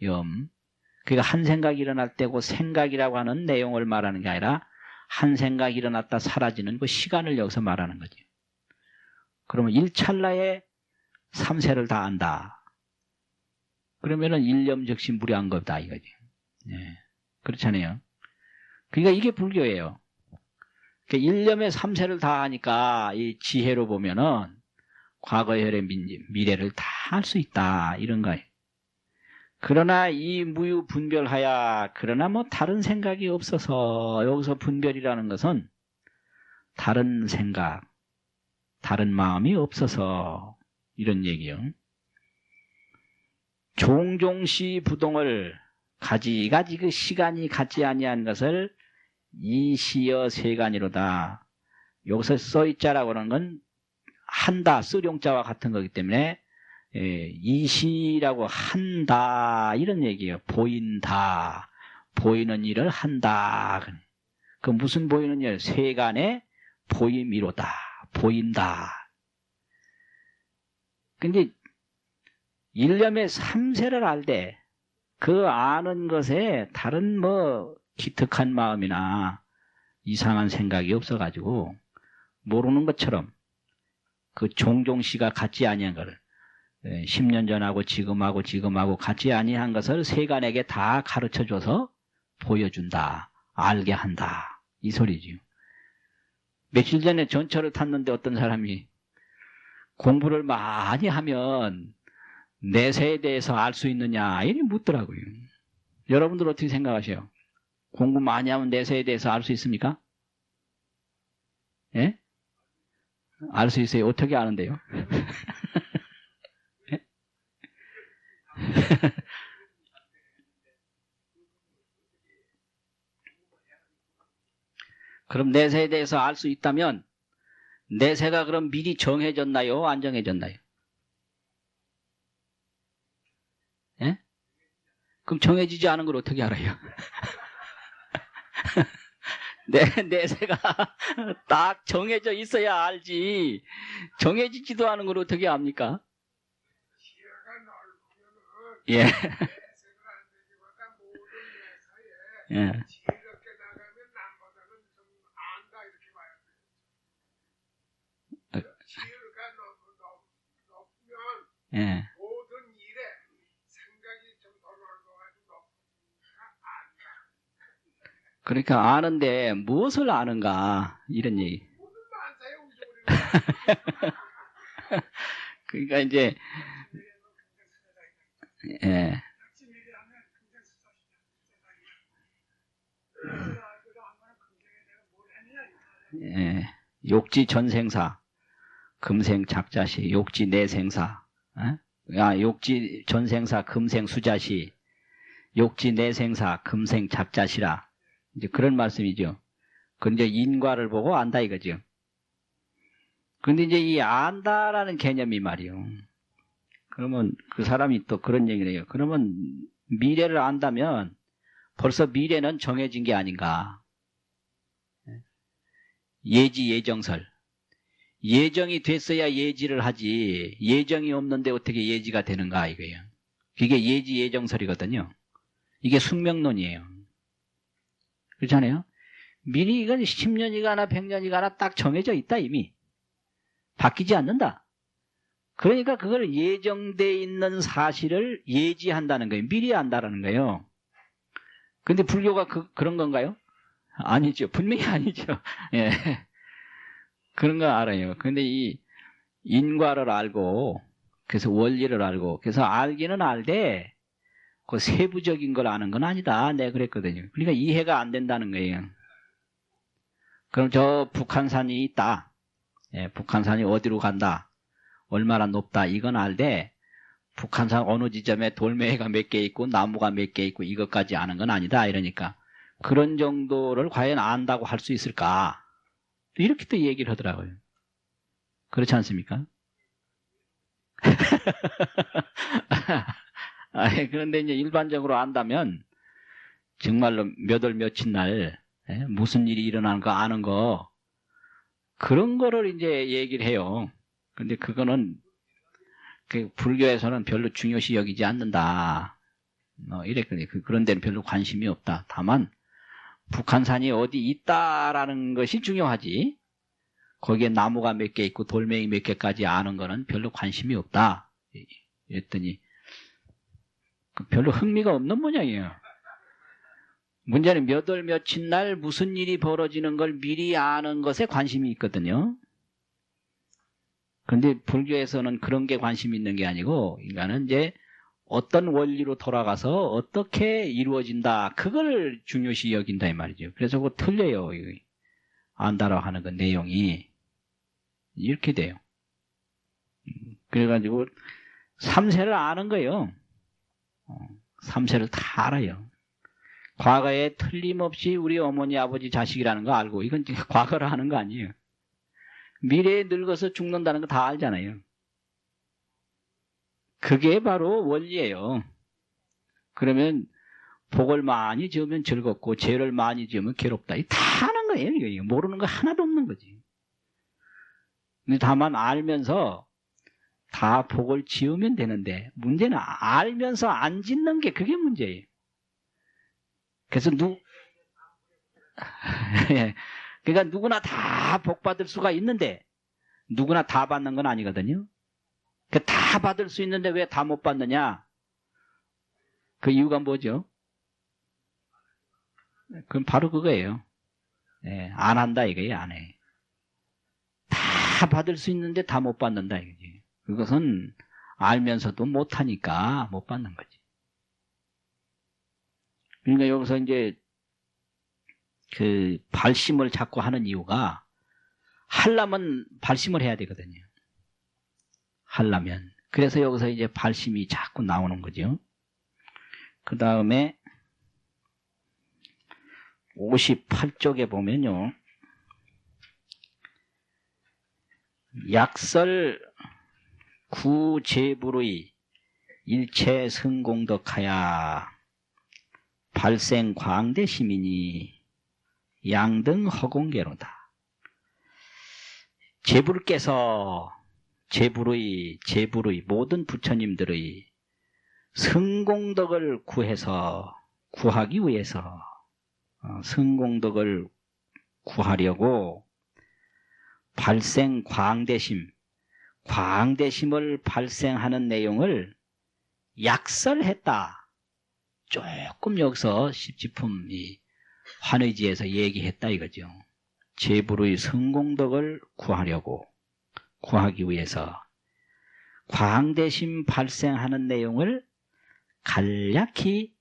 염. 그러니까 한 생각이 일어날 때고 생각이라고 하는 내용을 말하는 게 아니라 한 생각이 일어났다 사라지는 그 시간을 여기서 말하는 거죠. 그러면 일찰나에 삼세를 다 안다. 그러면은 일념즉시 무량겁다 이거지. 네. 그렇잖아요. 그러니까 이게 불교예요. 그러니까 일념의 삼세를 다 하니까 이 지혜로 보면은 과거 혈의 미래를 다 할 수 있다 이런 거예요. 그러나 이 무유분별하야 그러나 뭐 다른 생각이 없어서 여기서 분별이라는 것은 다른 생각, 다른 마음이 없어서 이런 얘기요. 종종시 부동을 가지가지 그 시간이 같지 아니한 것을 이시여 세간이로다. 여기서 써있자라고 하는 건 한다, 쓰룡자와 같은 거기 때문에 이시라고 한다 이런 얘기예요. 보인다. 보이는 일을 한다. 그 무슨 보이는 일? 세간의 보임이로다. 보인다. 근데 일념의 삼세를 알되 그 아는 것에 다른 뭐 기특한 마음이나 이상한 생각이 없어가지고 모르는 것처럼 그 종종시가 같지 아니한 것을 10년 전하고 지금하고 같지 아니한 것을 세간에게 다 가르쳐줘서 보여준다. 알게 한다. 이 소리지요. 며칠 전에 전철을 탔는데 어떤 사람이 공부를 많이 하면 내세에 대해서 알 수 있느냐 이렇게 묻더라고요. 여러분들 어떻게 생각하세요? 공부 많이 하면 내세에 대해서 알 수 있습니까? 예? 알 수 있어요. 어떻게 아는데요? 예? 그럼 내세에 대해서 알 수 있다면 내세가 그럼 미리 정해졌나요? 안 정해졌나요? 예? 그럼 정해지지 않은 걸 어떻게 알아요? 내세가 딱 정해져 있어야 알지. 정해지지도 않은 걸 어떻게 압니까? 예. 예. 예. 그러니까 아는데 무엇을 아는가 이런 얘기. 그러니까 이제 예. 예. 욕지 전생사 금생 작자시 욕지 내생사 욕지 전생사 금생 수자시 욕지 내생사 금생 작자시라 이제 그런 말씀이죠. 그건 이제 인과를 보고 안다 이거죠. 그런데 이제 이 안다라는 개념이 말이요. 그러면 그 사람이 또 그런 얘기를 해요. 그러면 미래를 안다면 벌써 미래는 정해진 게 아닌가. 예지 예정설. 예정이 됐어야 예지를 하지 예정이 없는데 어떻게 예지가 되는가 이거예요. 이게 예지 예정설이거든요. 이게 숙명론이에요. 그렇잖아요. 미리 이건 10년이 가나 100년이 가나 딱 정해져 있다 이미. 바뀌지 않는다. 그러니까 그걸 예정돼 있는 사실을 예지한다는 거예요. 미리 안다라는 거예요. 근데 불교가 그런 건가요? 아니죠. 분명히 아니죠. 예. 그런 거 알아요. 근데 이 인과를 알고 그래서 원리를 알고 그래서 알기는 알되 그 세부적인 걸 아는 건 아니다. 내가 그랬거든요. 그러니까 이해가 안 된다는 거예요. 그럼 저 북한산이 있다. 예, 북한산이 어디로 간다. 얼마나 높다. 이건 알되 북한산 어느 지점에 돌멩이가 몇 개 있고 나무가 몇 개 있고 이것까지 아는 건 아니다. 이러니까 그런 정도를 과연 안다고 할 수 있을까? 이렇게 또 얘기를 하더라고요. 그렇지 않습니까? 그런데 이제 일반적으로 안다면 정말로 몇 월 며칠 날 무슨 일이 일어나는 거 아는 거 그런 거를 이제 얘기를 해요. 근데 그거는 그 불교에서는 별로 중요시 여기지 않는다. 이랬거든요. 그런 데는 별로 관심이 없다. 다만 북한산이 어디 있다라는 것이 중요하지. 거기에 나무가 몇 개 있고 돌멩이 몇 개까지 아는 거는 별로 관심이 없다. 이랬더니 별로 흥미가 없는 모양이에요. 문제는 몇 월 며칠 날 무슨 일이 벌어지는 걸 미리 아는 것에 관심이 있거든요. 그런데 불교에서는 그런 게 관심이 있는 게 아니고 인간은 이제 어떤 원리로 돌아가서 어떻게 이루어진다. 그걸 중요시 여긴다 이 말이죠. 그래서 그거 틀려요. 안다라고 하는 그 내용이. 이렇게 돼요. 그래가지고 삼세를 아는 거예요. 삼세를 다 알아요. 과거에 틀림없이 우리 어머니 아버지 자식이라는 거 알고 이건 과거를 하는 거 아니에요. 미래에 늙어서 죽는다는 거 다 알잖아요. 그게 바로 원리예요. 그러면 복을 많이 지으면 즐겁고 죄를 많이 지으면 괴롭다. 다 아는 거예요. 이거 모르는 거 하나도 없는 거지. 근데 다만 알면서 다 복을 지으면 되는데 문제는 알면서 안 짓는 게 그게 문제예요. 그래서 그러니까 누구나 다 복 받을 수가 있는데 누구나 다 받는 건 아니거든요. 다 받을 수 있는데 왜 다 못 받느냐? 그 이유가 뭐죠? 그건 바로 그거예요. 예, 안 한다 이거예요. 안 해. 다 받을 수 있는데 다 못 받는다 이거지. 그것은 알면서도 못하니까 못 받는 거지. 그러니까 여기서 이제 그 발심을 자꾸 하는 이유가 하려면 발심을 해야 되거든요. 하려면. 그래서 여기서 이제 발심이 자꾸 나오는 거죠. 그 다음에 58쪽에 보면요. 약설 구제불의 일체 성공덕하야 발생 광대시민이 양등 허공계로다. 제불께서 제불의 모든 부처님들의 성공덕을 구하기 위해서 성공덕을 구하려고 발생 광대심을 발생하는 내용을 약설했다. 조금 여기서 십지품이 환의지에서 얘기했다 이거죠. 제불의 성공덕을 구하기 위해서 광대심 발생하는 내용을 간략히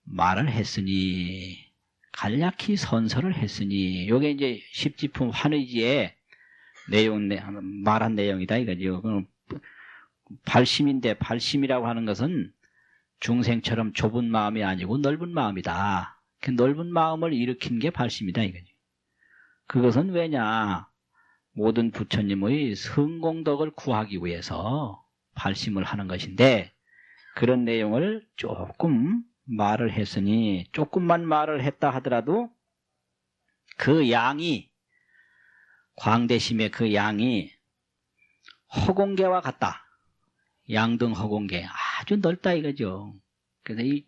말을 했으니, 간략히 선서를 했으니, 요게 이제 십지품 환의지에 말한 내용이다 이거죠. 발심인데, 발심이라고 하는 것은 중생처럼 좁은 마음이 아니고 넓은 마음이다. 그 넓은 마음을 일으킨 게 발심이다 이거죠. 그것은 왜냐? 모든 부처님의 성공덕을 구하기 위해서 발심을 하는 것인데, 그런 내용을 조금 말을 했으니, 조금만 말을 했다 하더라도 그 양이, 광대심의 그 양이 허공계와 같다. 양등 허공계, 아주 넓다 이거죠. 그래서 이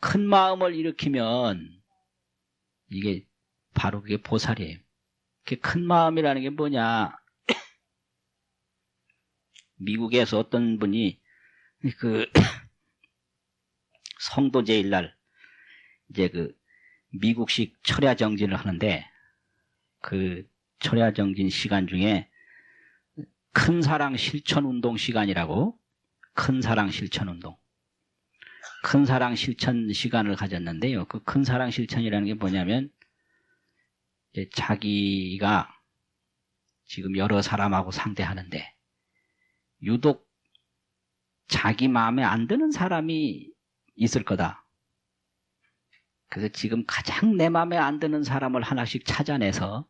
큰 마음을 일으키면 이게 바로 그게 보살이에요. 큰 마음이라는 게 뭐냐? 미국에서 어떤 분이 그 성도 제일날 이제 그 미국식 철야 정진을 하는데, 그 철야 정진 시간 중에 큰 사랑 실천 운동 시간이라고, 큰 사랑 실천 운동, 큰 사랑 실천 시간을 가졌는데요. 그 큰 사랑 실천이라는 게 뭐냐면, 이제 자기가 지금 여러 사람하고 상대하는데 유독 자기 마음에 안 드는 사람이 있을 거다. 그래서 지금 가장 내 마음에 안 드는 사람을 하나씩 찾아내서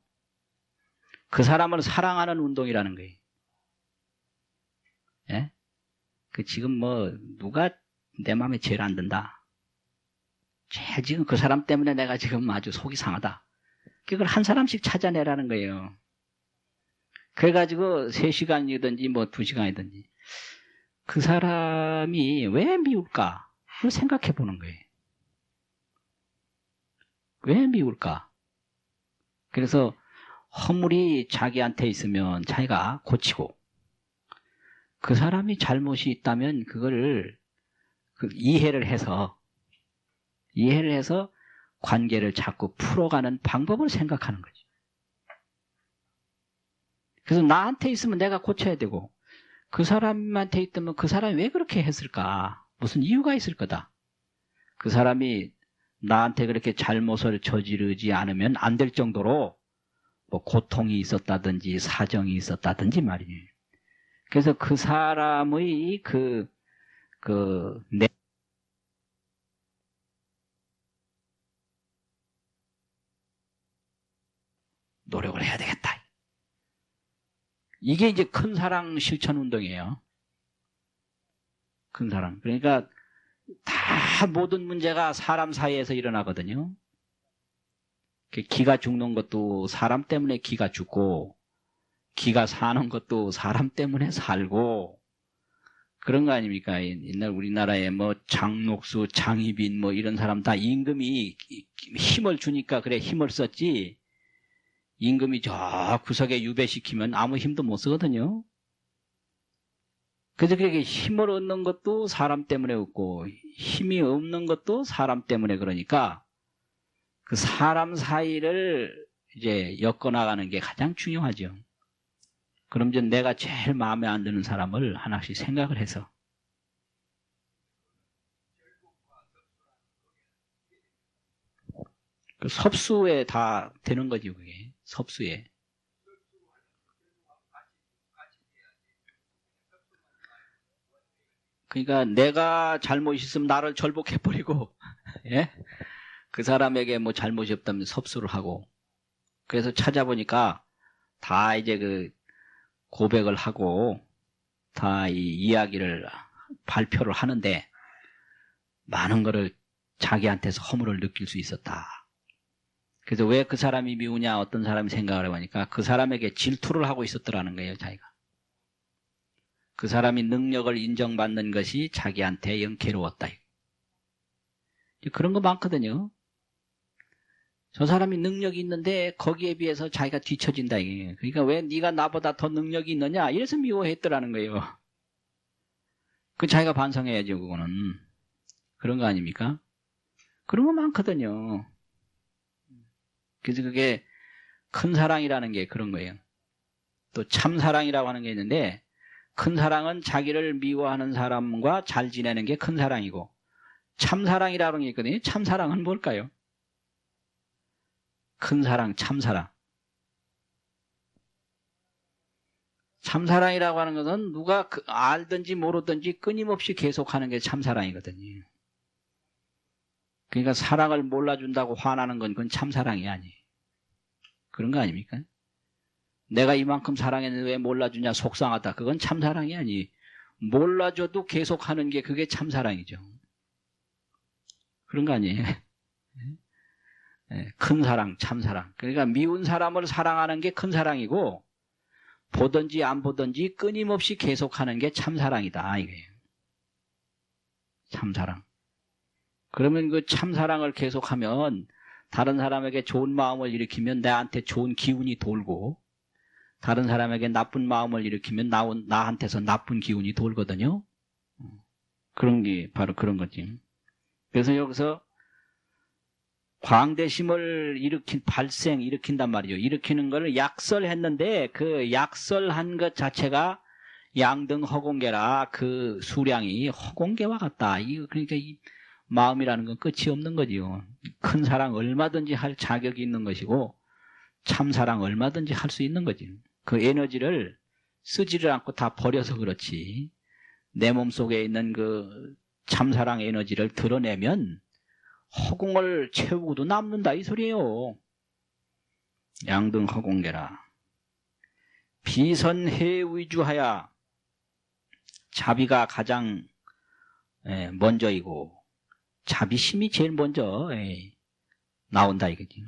그 사람을 사랑하는 운동이라는 거예요. 예? 그 지금 뭐 누가 내 마음에 제일 안 든다. 제일 지금 그 사람 때문에 내가 지금 아주 속이 상하다. 그걸 한 사람씩 찾아내라는 거예요. 그래가지고 3시간이든지 뭐 2시간이든지 그 사람이 왜 미울까? 그걸 생각해 보는 거예요. 왜 미울까? 그래서 허물이 자기한테 있으면 자기가 고치고, 그 사람이 잘못이 있다면 그거를 이해를 해서 관계를 자꾸 풀어가는 방법을 생각하는 거죠. 그래서 나한테 있으면 내가 고쳐야 되고, 그 사람한테 있다면 그 사람이 왜 그렇게 했을까? 무슨 이유가 있을 거다. 그 사람이 나한테 그렇게 잘못을 저지르지 않으면 안 될 정도로 뭐 고통이 있었다든지 사정이 있었다든지 말이에요. 그래서 그 사람의 노력을 해야 되겠다. 이게 이제 큰 사랑 실천 운동이에요. 큰 사랑. 그러니까 다 모든 문제가 사람 사이에서 일어나거든요. 기가 죽는 것도 사람 때문에 기가 죽고, 기가 사는 것도 사람 때문에 살고, 그런 거 아닙니까? 옛날 우리나라에 뭐 장녹수, 장희빈 뭐 이런 사람 다 임금이 힘을 주니까 그래 힘을 썼지, 임금이 저 구석에 유배시키면 아무 힘도 못 쓰거든요. 그래서 그렇게 힘을 얻는 것도 사람 때문에 얻고, 힘이 없는 것도 사람 때문에, 그러니까 그 사람 사이를 이제 엮어나가는 게 가장 중요하죠. 그럼 이제 내가 제일 마음에 안 드는 사람을 하나씩 생각을 해서 그 섭수에 다 되는 거지, 그게. 섭수에. 그러니까 내가 잘못이 있으면 나를 절복해버리고, 예? 그 사람에게 뭐 잘못이 없다면 섭수를 하고. 그래서 찾아보니까 다 이제 그 고백을 하고 다 이 이야기를 발표를 하는데 많은 거를 자기한테서 허물을 느낄 수 있었다. 그래서 왜 그 사람이 미우냐 어떤 사람이 생각을 해보니까 그 사람에게 질투를 하고 있었더라는 거예요, 자기가. 그 사람이 능력을 인정받는 것이 자기한테 영케로웠다. 그런 거 많거든요. 저 사람이 능력이 있는데 거기에 비해서 자기가 뒤처진다. 그러니까 왜 네가 나보다 더 능력이 있느냐 이래서 미워했더라는 거예요. 그 자기가 반성해야죠. 그거는. 그런 거 아닙니까? 그런 거 많거든요. 그래서 그게 큰 사랑이라는 게 그런 거예요. 또 참사랑이라고 하는 게 있는데 큰 사랑은 자기를 미워하는 사람과 잘 지내는 게 큰 사랑이고 참사랑이라는 게 있거든요. 참사랑은 뭘까요? 큰 사랑, 참사랑. 참사랑이라고 하는 것은 누가 알든지 모르든지 끊임없이 계속하는 게 참사랑이거든요. 그러니까 사랑을 몰라준다고 화나는 건 그건 참사랑이 아니에요. 그런 거 아닙니까? 내가 이만큼 사랑했는데 왜 몰라주냐 속상하다. 그건 참사랑이 아니에요. 몰라줘도 계속하는 게 그게 참사랑이죠. 그런 거 아니에요? 큰 사랑, 참사랑. 그러니까 미운 사람을 사랑하는 게 큰 사랑이고 보든지 안 보든지 끊임없이 계속하는 게 참사랑이다. 이거예요. 참사랑. 그러면 그 참사랑을 계속하면 다른 사람에게 좋은 마음을 일으키면 나한테 좋은 기운이 돌고 다른 사람에게 나쁜 마음을 일으키면 나한테서 나쁜 기운이 돌거든요. 그런 게 바로 그런 거지. 그래서 여기서 광대심을 일으킨단 말이죠. 일으키는 걸 약설했는데 그 약설한 것 자체가 양등 허공계라 그 수량이 허공계와 같다. 그러니까 이 마음이라는 건 끝이 없는 거지요. 큰 사랑 얼마든지 할 자격이 있는 것이고 참사랑 얼마든지 할 수 있는 거지. 그 에너지를 쓰지를 않고 다 버려서 그렇지. 내 몸속에 있는 그 참사랑 에너지를 드러내면 허공을 채우고도 남는다 이 소리예요. 양등 허공계라. 비선해 위주하야 자비가 가장 먼저이고 자비심이 제일 먼저 나온다 이거지.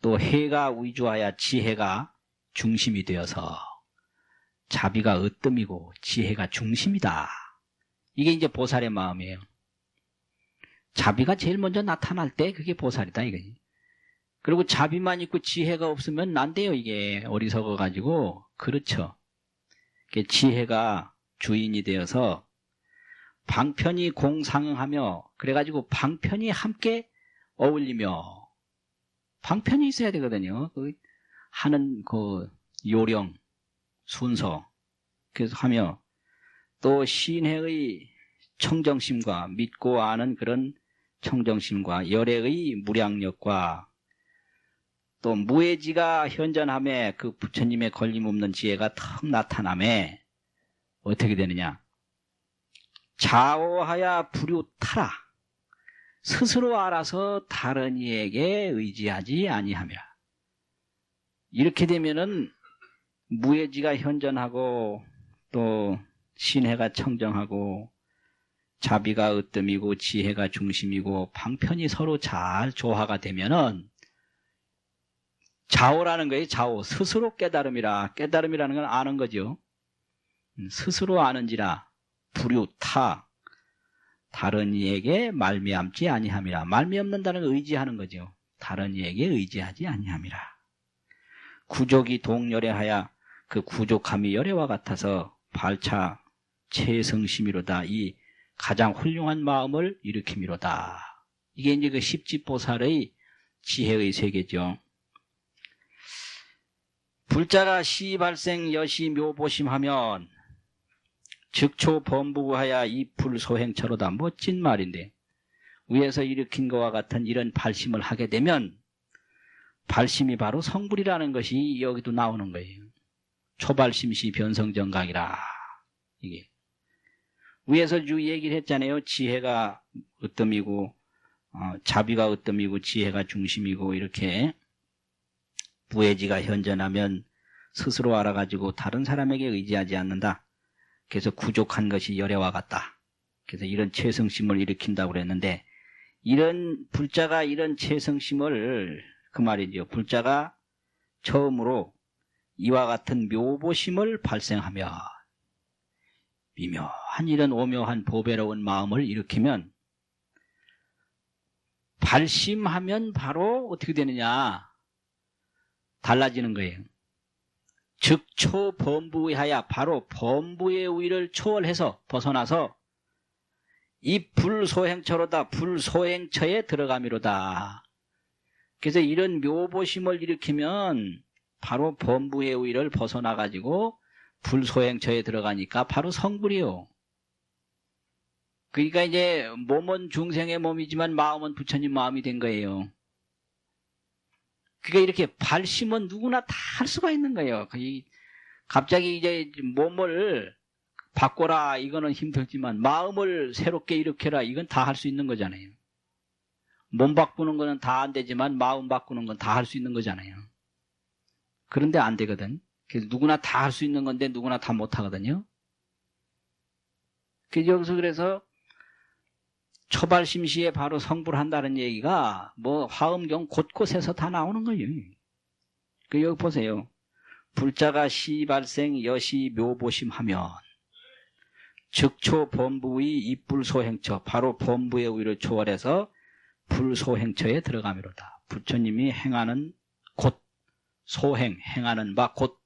또 해가 위주하야 지혜가 중심이 되어서 자비가 으뜸이고 지혜가 중심이다. 이게 이제 보살의 마음이에요. 자비가 제일 먼저 나타날 때 그게 보살이다 이거지. 그리고 자비만 있고 지혜가 없으면 안 돼요. 이게 어리석어 가지고. 그렇죠. 지혜가 주인이 되어서 방편이 공상하며 그래가지고 방편이 함께 어울리며 방편이 있어야 되거든요. 하는 그 요령, 순서 계속 하며 또 신혜의 청정심과 믿고 아는 그런 청정심과 열애의 무량력과 또 무해지가 현전함에 그 부처님의 걸림없는 지혜가 턱 나타남에 어떻게 되느냐. 자오하야 불유타라. 스스로 알아서 다른 이에게 의지하지 아니함이라. 이렇게 되면은 무해지가 현전하고 또 신혜가 청정하고 자비가 으뜸이고 지혜가 중심이고 방편이 서로 잘 조화가 되면은 자오라는 거예요. 자오. 스스로 깨달음이라. 깨달음이라는 건 아는 거죠. 스스로 아는지라 불유타. 다른 이에게 말미암지 아니함이라. 말미암는다는 걸 의지하는 거죠. 다른 이에게 의지하지 아니함이라. 구족이 동열애하야 그 구족함이 열애와 같아서 발차 최성심이로다. 이 가장 훌륭한 마음을 일으킴이로다. 이게 이제 그 십지보살의 지혜의 세계죠. 불자가 시발생 여시 묘보심하면 즉초 범부하야 이 불소행처로다. 멋진 말인데 위에서 일으킨 것과 같은 이런 발심을 하게 되면 발심이 바로 성불이라는 것이 여기도 나오는 거예요. 초발심시 변성정각이라. 이게 위에서 쭉 얘기를 했잖아요. 지혜가 으뜸이고 자비가 으뜸이고 지혜가 중심이고 이렇게 부해지가 현전하면 스스로 알아가지고 다른 사람에게 의지하지 않는다. 그래서 구족한 것이 열애와 같다. 그래서 이런 최성심을 일으킨다고 그랬는데 이런 불자가 이런 최성심을 그 말이죠. 불자가 처음으로 이와 같은 묘보심을 발생하며 미묘한 이런 오묘한 보배로운 마음을 일으키면 발심하면 바로 어떻게 되느냐? 달라지는 거예요. 즉 초범부하야 바로 범부의 우위를 초월해서 벗어나서 이 불소행처로다. 불소행처에 들어가미로다. 그래서 이런 묘보심을 일으키면 바로 범부의 우위를 벗어나가지고 불소행처에 들어가니까 바로 성불이요. 그러니까 이제 몸은 중생의 몸이지만 마음은 부처님 마음이 된 거예요. 그러니까 이렇게 발심은 누구나 다 할 수가 있는 거예요. 갑자기 이제 몸을 바꿔라 이거는 힘들지만 마음을 새롭게 일으켜라 이건 다 할 수 있는 거잖아요. 몸 바꾸는 거는 다 안 되지만 마음 바꾸는 건 다 할 수 있는 거잖아요. 그런데 안 되거든. 그래서 누구나 다 할 수 있는 건데 누구나 다 못 하거든요. 여기서 그래서 초발심시에 바로 성불한다는 얘기가 뭐 화엄경 곳곳에서 다 나오는 거예요. 여기 보세요. 불자가 시발생 여시 묘보심하면 즉초 범부의 입불소행처 바로 범부의 우위를 초월해서 불소행처에 들어가미로다. 부처님이 행하는 곳 소행 행하는 바 곧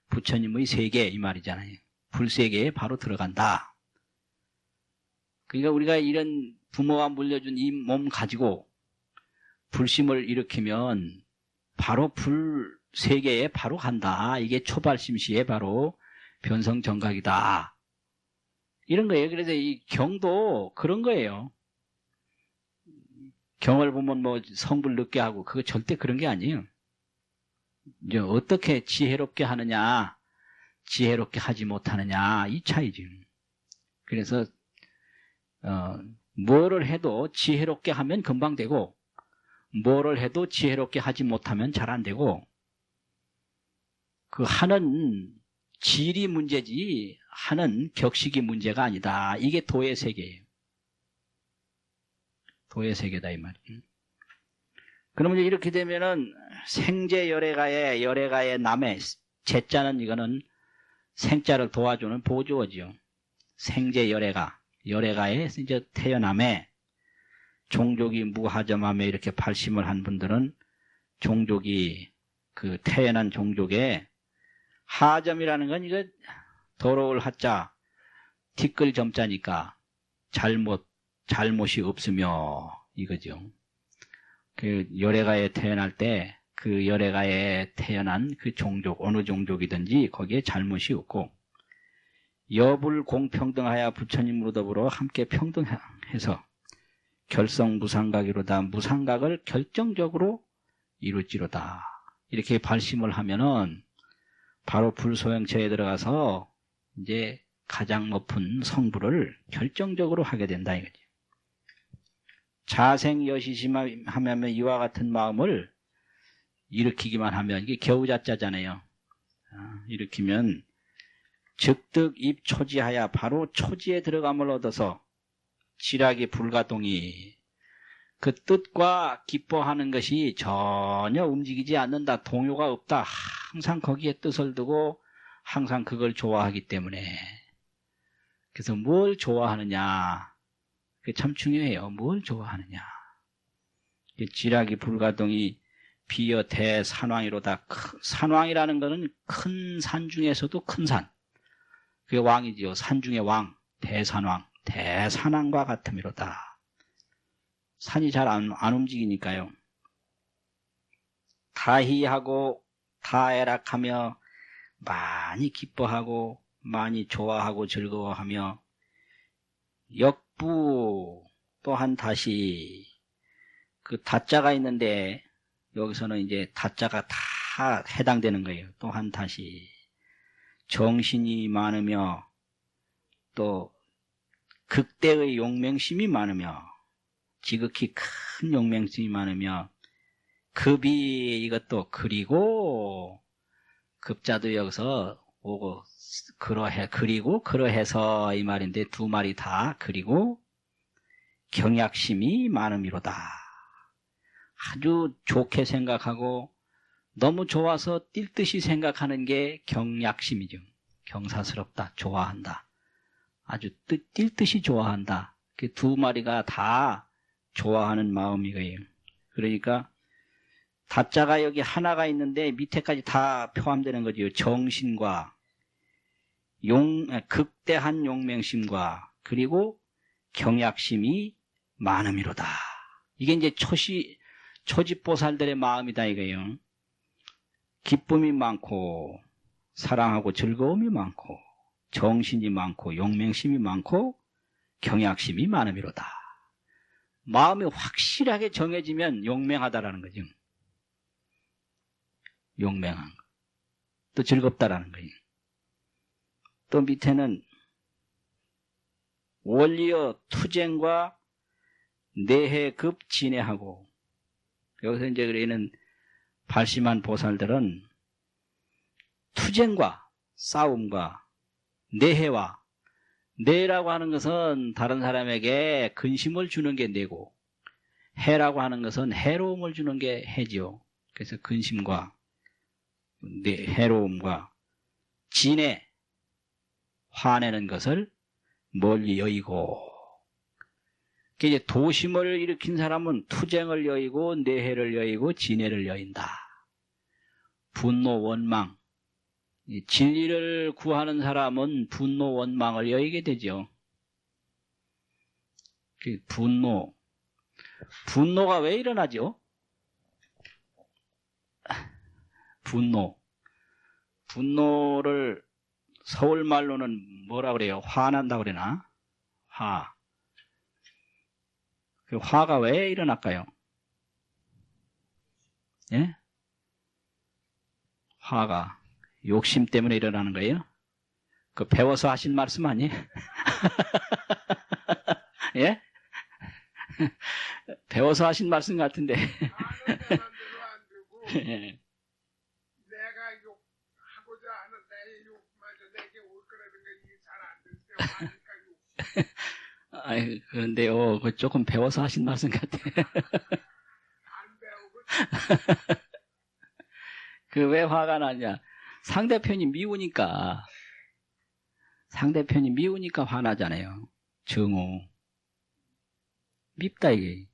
부처님의 세계 이 말이잖아요. 불세계에 바로 들어간다. 그러니까 우리가 이런 부모가 물려준 이 몸 가지고 불심을 일으키면 바로 불세계에 바로 간다. 이게 초발심시에 바로 변성정각이다. 이런 거예요. 그래서 이 경도 그런 거예요. 경을 보면 뭐 성불 늦게 하고 그거 절대 그런 게 아니에요. 이제 어떻게 지혜롭게 하느냐, 지혜롭게 하지 못하느냐 이 차이지. 그래서 뭐를 해도 지혜롭게 하면 금방 되고 뭐를 해도 지혜롭게 하지 못하면 잘 안 되고 그 하는 질이 문제지 하는 격식이 문제가 아니다. 이게 도의 세계예요. 도의 세계다 이 말이에요. 그러면 이렇게 되면은 생제 열애가의 남의 제자는 이거는 생자를 도와주는 보조어지요. 생제 열애가에 이제 태어남에 종족이 무하점함에 이렇게 발심을 한 분들은 종족이 그 태어난 종족에 하점이라는 건 이거 더러울 하자 티끌 점자니까 잘못이 없으며 이거죠. 그 열애가에 태어날 때 그 열애가에 태어난 그 종족 어느 종족이든지 거기에 잘못이 없고 여불 공평등하여 부처님으로 더불어 함께 평등해서 결성무상각이로다. 무상각을 결정적으로 이룰지로다. 이렇게 발심을 하면은 바로 불소행처에 들어가서 이제 가장 높은 성불을 결정적으로 하게 된다 이거지. 자생여시심하면 이와 같은 마음을 일으키기만 하면 이게 겨우자자잖아요. 일으키면 즉득 입초지하야 바로 초지에 들어감을 얻어서 지락이 불가동이 그 뜻과 기뻐하는 것이 전혀 움직이지 않는다. 동요가 없다. 항상 거기에 뜻을 두고 항상 그걸 좋아하기 때문에. 그래서 뭘 좋아하느냐. 그게 참 중요해요. 뭘 좋아하느냐. 지락이 불가동이 비여 대산왕이로다. 산왕이라는 것은 큰 산 중에서도 큰 산. 그게 왕이지요. 산 중의 왕. 대산왕. 대산왕과 같음이로다. 산이 잘 안 움직이니까요. 다희하고 다애락하며 많이 기뻐하고 많이 좋아하고 즐거워하며 역부 또한 다시 그 다자가 있는데 여기서는 이제 다자가 다 해당되는 거예요. 또한 다시 정신이 많으며 또 극대의 용맹심이 많으며 지극히 큰 용맹심이 많으며 급이 이것도 그리고 급자도 여기서 오고 그리고 그러해서 이 말인데 두 말이 다 그리고 경약심이 많음이로다. 아주 좋게 생각하고 너무 좋아서 뛸 듯이 생각하는 게 경약심이죠. 경사스럽다, 좋아한다. 아주 뛸 듯이 좋아한다. 그 두 마리가 다 좋아하는 마음이에요. 그러니까 다자가 여기 하나가 있는데 밑에까지 다 포함되는 거죠. 정신과 극대한 용맹심과 그리고 경약심이 많음이로다. 이게 이제 초집보살들의 마음이다 이거예요. 기쁨이 많고 사랑하고 즐거움이 많고 정신이 많고 용맹심이 많고 경약심이 많음이로다. 마음이 확실하게 정해지면 용맹하다라는 거죠. 용맹한 거. 또 즐겁다라는 거예요. 또 밑에는 원리어 투쟁과 내해급 진해하고 여기서 이제 그러는 발심한 보살들은 투쟁과 싸움과 내해와 내라고 하는 것은 다른 사람에게 근심을 주는 게 내고 해라고 하는 것은 해로움을 주는 게 해지요. 그래서 근심과 해로움과 진해 화내는 것을 멀리 여의고 이제 도심을 일으킨 사람은 투쟁을 여의고 내해를 여의고 진해를 여인다. 분노 원망 진리를 구하는 사람은 분노 원망을 여의게 되죠. 분노가 왜 일어나죠? 분노를 서울말로는 뭐라 그래요? 화난다 그러나? 그 화가 왜 일어날까요? 예? 화가 욕심 때문에 일어나는 거예요? 그 배워서 하신 말씀 아니에요? 예? 배워서 하신 말씀 같은데. 예. 내가 욕하고자 하는 내 욕마저 내게 올 거라는 게 이게 잘 안 됐어요. 하니까 욕. 아이, 그런데요, 그 조금 배워서 하신 말씀 같아. 안 배우고. 그 왜 화가 나냐? 상대편이 미우니까 화나잖아요. 정오. 밉다 이게.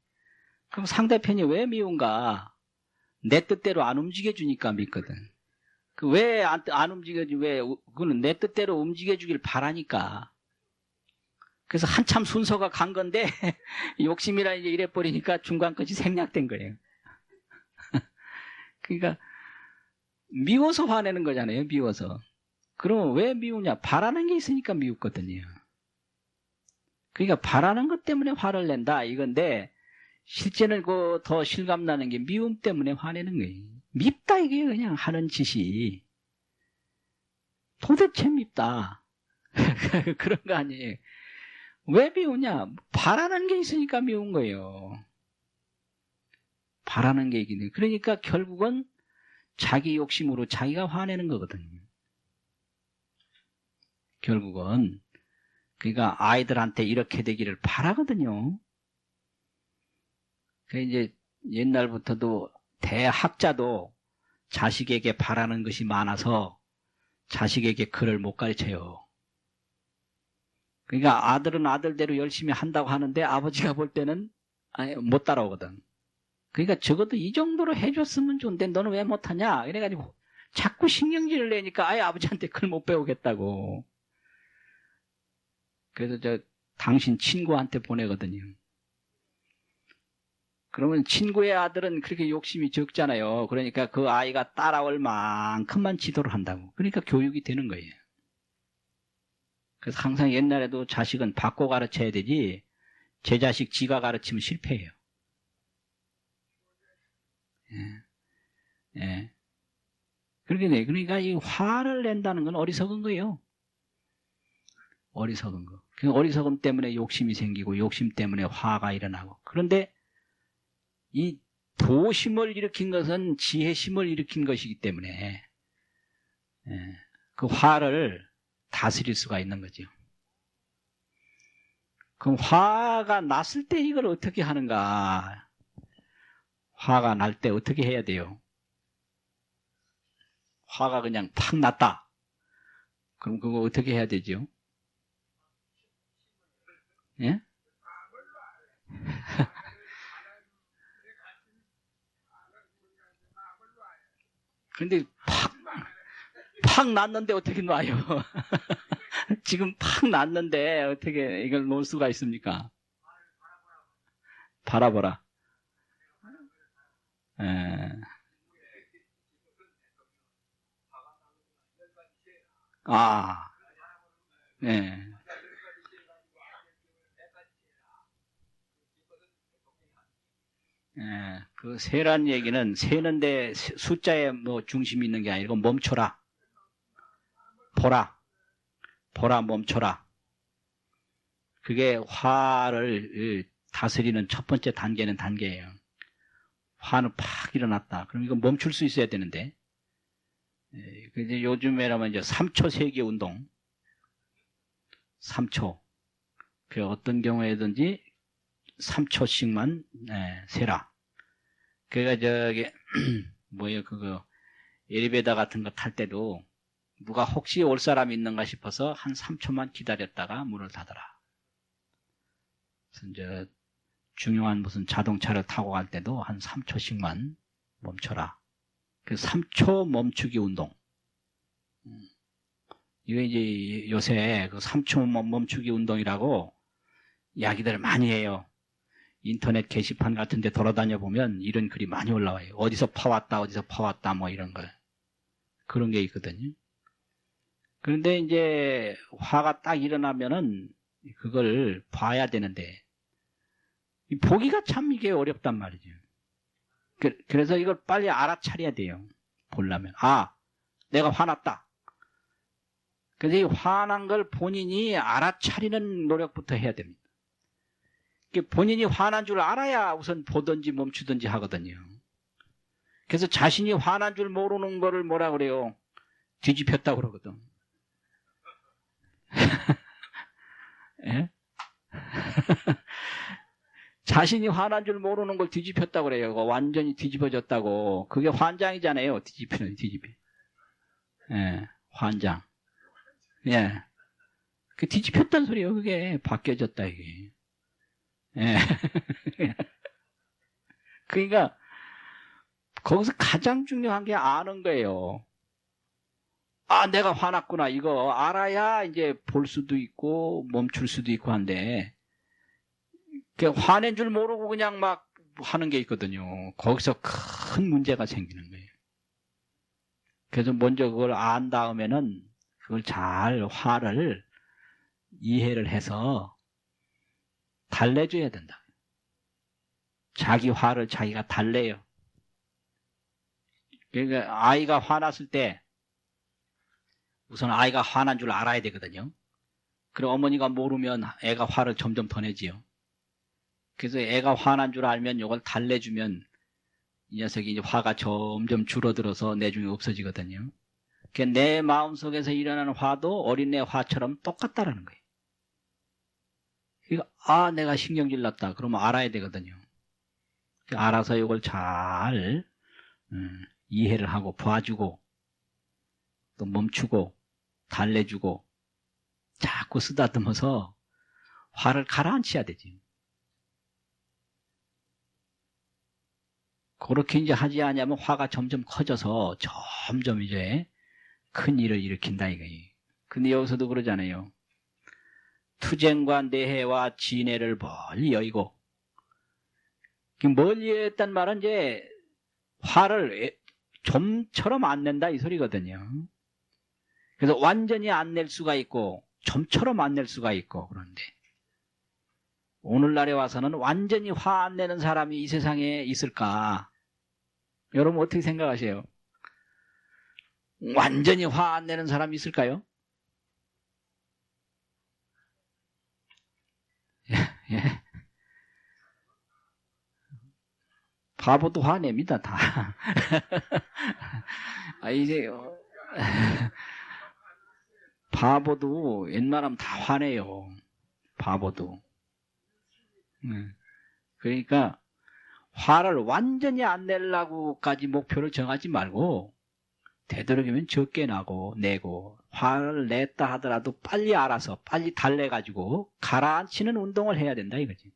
그럼 상대편이 왜 미운가? 내 뜻대로 안 움직여주니까 밉거든. 그 왜 안 움직여주? 왜 그거는 내 뜻대로 움직여주길 바라니까. 그래서 한참 순서가 간 건데 욕심이라 이제 이래 버리니까 중간 끝이 생략된 거예요. 그러니까 미워서 화내는 거잖아요. 미워서. 그러면 왜 미우냐? 바라는 게 있으니까 미웠거든요. 그러니까 바라는 것 때문에 화를 낸다 이건데 실제는 그 더 실감나는 게 미움 때문에 화내는 거예요. 밉다 이게 그냥 하는 짓이 도대체 밉다. 그런 거 아니에요. 왜 미우냐? 바라는 게 있으니까 미운 거예요. 바라는 게 있긴 해. 그러니까 결국은 자기 욕심으로 자기가 화내는 거거든요. 결국은 그러니까 아이들한테 이렇게 되기를 바라거든요. 그 이제 옛날부터도 대학자도 자식에게 바라는 것이 많아서 자식에게 글을 못 가르쳐요. 그러니까 아들은 아들대로 열심히 한다고 하는데 아버지가 볼 때는 못 따라오거든. 그러니까 적어도 이 정도로 해줬으면 좋은데 너는 왜 못하냐? 이래가지고 자꾸 신경질을 내니까 아예 아버지한테 글 못 배우겠다고. 그래서 당신 친구한테 보내거든요. 그러면 친구의 아들은 그렇게 욕심이 적잖아요. 그러니까 그 아이가 따라올 만큼만 지도를 한다고. 그러니까 교육이 되는 거예요. 그래서 항상 옛날에도 자식은 바꿔 가르쳐야 되지 제 자식 지가 가르치면 실패해요. 예. 예. 그러니까 이 화를 낸다는 건 어리석은 거예요. 어리석은 거. 그 어리석음 때문에 욕심이 생기고 욕심 때문에 화가 일어나고. 그런데 이 도심을 일으킨 것은 지혜심을 일으킨 것이기 때문에 그 화를 다스릴 수가 있는 거죠. 그럼 화가 났을 때 이걸 어떻게 하는가? 화가 날 때 어떻게 해야 돼요? 화가 그냥 팍 났다. 그럼 그거 어떻게 해야 되죠? 예? 근데 팍 났는데 어떻게 놔요? 지금 팍 났는데 어떻게 이걸 놓을 수가 있습니까? 바라보라. 예. 그 세란 얘기는 세는데 숫자에 뭐 중심이 있는 게 아니고 멈춰라. 보라 멈춰라. 그게 화를 다스리는 첫 번째 단계예요. 화는 팍 일어났다. 그럼 이거 멈출 수 있어야 되는데. 이제 요즘에라면 이제 3초 세기 운동. 3초. 그 어떤 경우에든지 3초씩만 세라. 그러니까 저기 뭐예요 그거 엘리베이터 같은 거 탈 때도 누가 혹시 올 사람이 있는가 싶어서 한 3초만 기다렸다가 문을 닫아라. 그래서 이제 중요한 무슨 자동차를 타고 갈 때도 한 3초씩만 멈춰라. 그 3초 멈추기 운동. 이거 이제 요새 그 3초 멈추기 운동이라고 이야기들을 많이 해요. 인터넷 게시판 같은 데 돌아다녀 보면 이런 글이 많이 올라와요. 어디서 파왔다 뭐 이런 거. 그런 게 있거든요. 그런데 이제 화가 딱 일어나면은 그걸 봐야 되는데 보기가 참 이게 어렵단 말이죠. 그래서 이걸 빨리 알아차려야 돼요. 보려면. 내가 화났다. 그래서 이 화난 걸 본인이 알아차리는 노력부터 해야 됩니다. 본인이 화난 줄 알아야 우선 보든지 멈추든지 하거든요. 그래서 자신이 화난 줄 모르는 거를 뭐라 그래요? 뒤집혔다고 그러거든. 예? 자신이 화난 줄 모르는 걸 뒤집혔다고 그래요. 완전히 뒤집어졌다고. 그게 환장이잖아요. 뒤집이. 예, 환장. 예. 그 뒤집혔다는 소리예요. 그게 바뀌어졌다 이게. 예. 그러니까 거기서 가장 중요한 게 아는 거예요. 내가 화났구나. 이거 알아야 이제 볼 수도 있고 멈출 수도 있고 한데 화낸 줄 모르고 그냥 막 하는 게 있거든요. 거기서 큰 문제가 생기는 거예요. 그래서 먼저 그걸 안 다음에는 그걸 잘 화를 이해를 해서 달래줘야 된다. 자기 화를 자기가 달래요. 그러니까 아이가 화났을 때 우선 아이가 화난 줄 알아야 되거든요. 그럼 어머니가 모르면 애가 화를 점점 더 내지요. 그래서 애가 화난 줄 알면 이걸 달래주면 이 녀석이 이제 화가 점점 줄어들어서 내중에 없어지거든요. 그러니까 내 마음속에서 일어나는 화도 어린애 화처럼 똑같다라는 거예요. 그러니까 내가 신경질 났다. 그러면 알아야 되거든요. 알아서 이걸 잘 이해를 하고 봐주고 또 멈추고 달래주고 자꾸 쓰다듬어서 화를 가라앉혀야 되지. 그렇게 이제 하지 않으면 화가 점점 커져서 점점 이제 큰 일을 일으킨다 이거예요. 근데 여기서도 그러잖아요. 투쟁과 내해와 진해를 멀리 여의고 그 멀리했단 말은 이제 화를 좀처럼 안 낸다 이 소리거든요. 그래서 완전히 안 낼 수가 있고 좀처럼 안 낼 수가 있고 그런데 오늘날에 와서는 완전히 화 안 내는 사람이 이 세상에 있을까? 여러분 어떻게 생각하세요? 완전히 화 안 내는 사람이 있을까요? 예. 바보도 화냅니다, 다. 이제, 바보도 웬만하면 다 화내요. 바보도. 그러니까, 화를 완전히 안 내려고까지 목표를 정하지 말고, 되도록이면 적게 내고, 화를 냈다 하더라도 빨리 알아서, 빨리 달래가지고, 가라앉히는 운동을 해야 된다, 이거지.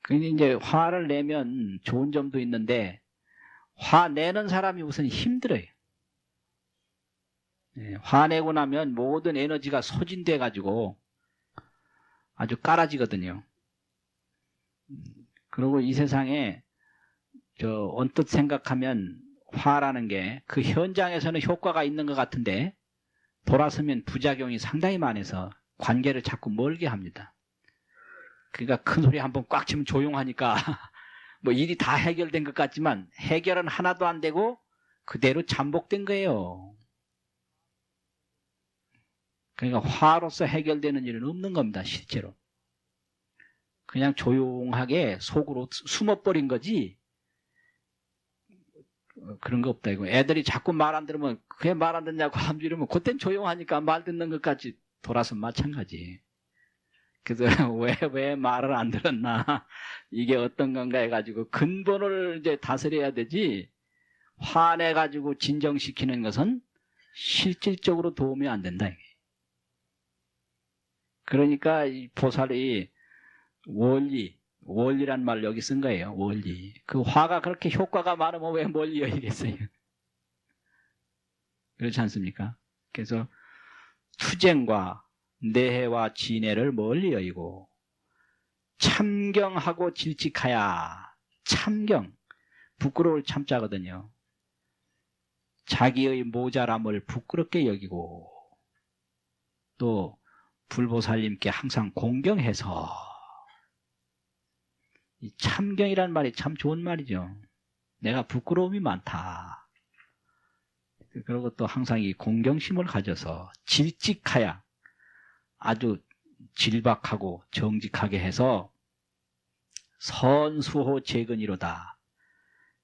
근데 이제 화를 내면 좋은 점도 있는데 화 내는 사람이 우선 힘들어요. 화내고 나면 모든 에너지가 소진돼 가지고 아주 깔아지거든요. 그리고 이 세상에 언뜻 생각하면 화라는 게 그 현장에서는 효과가 있는 것 같은데 돌아서면 부작용이 상당히 많아서 관계를 자꾸 멀게 합니다. 그러니까 큰 소리 한번 꽉 치면 조용하니까 뭐 일이 다 해결된 것 같지만 해결은 하나도 안 되고 그대로 잠복된 거예요. 그러니까 화로서 해결되는 일은 없는 겁니다. 실제로. 그냥 조용하게 속으로 숨어버린 거지 그런 거 없다 이거. 애들이 자꾸 말 안 들으면 그게 말 안 듣냐고 하면 이러면 그땐 조용하니까 말 듣는 것까지 돌아서 마찬가지. 그래서 왜 말을 안 들었나 이게 어떤 건가 해가지고 근본을 이제 다스려야 되지 화내가지고 진정시키는 것은 실질적으로 도움이 안 된다 이게. 그러니까 이 보살이 원리란 말 여기 쓴 거예요. 원리. 그 화가 그렇게 효과가 많으면 왜 멀리 여기겠어요? 그렇지 않습니까? 그래서 투쟁과 내해와 진해를 멀리 여의고 참경하고 질직하야. 참경. 부끄러울 참자거든요. 자기의 모자람을 부끄럽게 여기고 또 불보살님께 항상 공경해서 이 참경이란 말이 참 좋은 말이죠. 내가 부끄러움이 많다. 그리고 또 항상 이 공경심을 가져서 질직하야 아주 질박하고 정직하게 해서 선수호 재근이로다.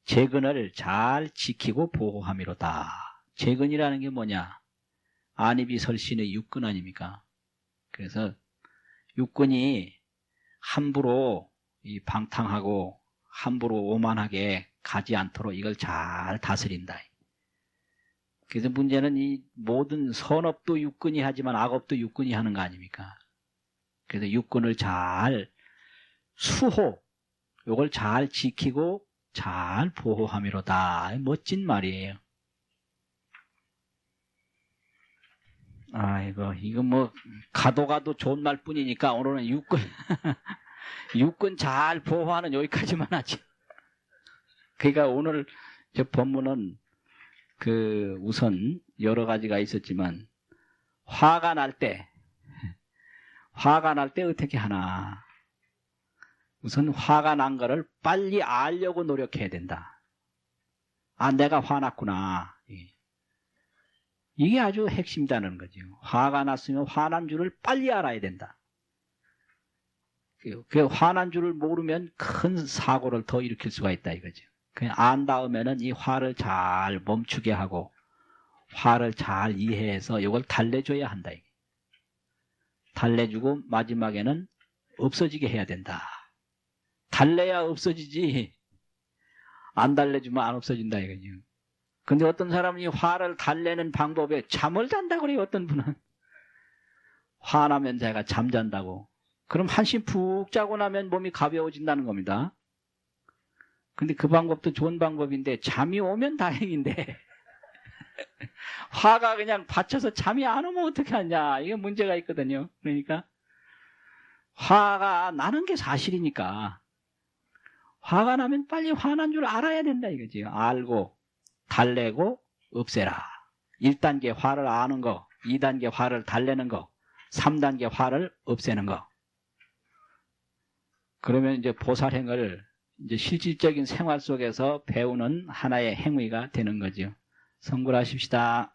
재근을 잘 지키고 보호함이로다. 재근이라는 게 뭐냐? 안이비설신의 육근 아닙니까? 그래서 육근이 함부로 이 방탕하고 함부로 오만하게 가지 않도록 이걸 잘 다스린다. 그래서 문제는 이 모든 선업도 육근이 하지만 악업도 육근이 하는 거 아닙니까? 그래서 육근을 잘 수호, 이걸 잘 지키고 잘 보호함이로다. 멋진 말이에요. 이거 뭐 가도 좋은 말뿐이니까 오늘은 육근 잘 보호하는 여기까지만 하지. 그러니까 오늘 저 법문은 우선 여러 가지가 있었지만 화가 날 때 어떻게 하나. 우선 화가 난 거를 빨리 알려고 노력해야 된다. 내가 화났구나. 이게 아주 핵심이라는 거죠. 화가 났으면 화난 줄을 빨리 알아야 된다. 그 화난 줄을 모르면 큰 사고를 더 일으킬 수가 있다 이거죠. 그냥 안 다음에는 이 화를 잘 멈추게 하고 화를 잘 이해해서 이걸 달래줘야 한다. 달래주고 마지막에는 없어지게 해야 된다. 달래야 없어지지 안 달래주면 안 없어진다 이거죠. 근데 어떤 사람이 화를 달래는 방법에 잠을 잔다고 그래요. 어떤 분은 화나면 제가 잠잔다고. 그럼 한숨 푹 자고 나면 몸이 가벼워진다는 겁니다. 근데 그 방법도 좋은 방법인데 잠이 오면 다행인데 화가 그냥 받쳐서 잠이 안 오면 어떻게 하냐. 이게 문제가 있거든요. 그러니까 화가 나는 게 사실이니까 화가 나면 빨리 화난 줄 알아야 된다 이거지. 알고 달래고 없애라. 1단계 화를 아는 거, 2단계 화를 달래는 거, 3단계 화를 없애는 거. 그러면 이제 보살행을 이제 실질적인 생활 속에서 배우는 하나의 행위가 되는 거죠. 성불하십시다.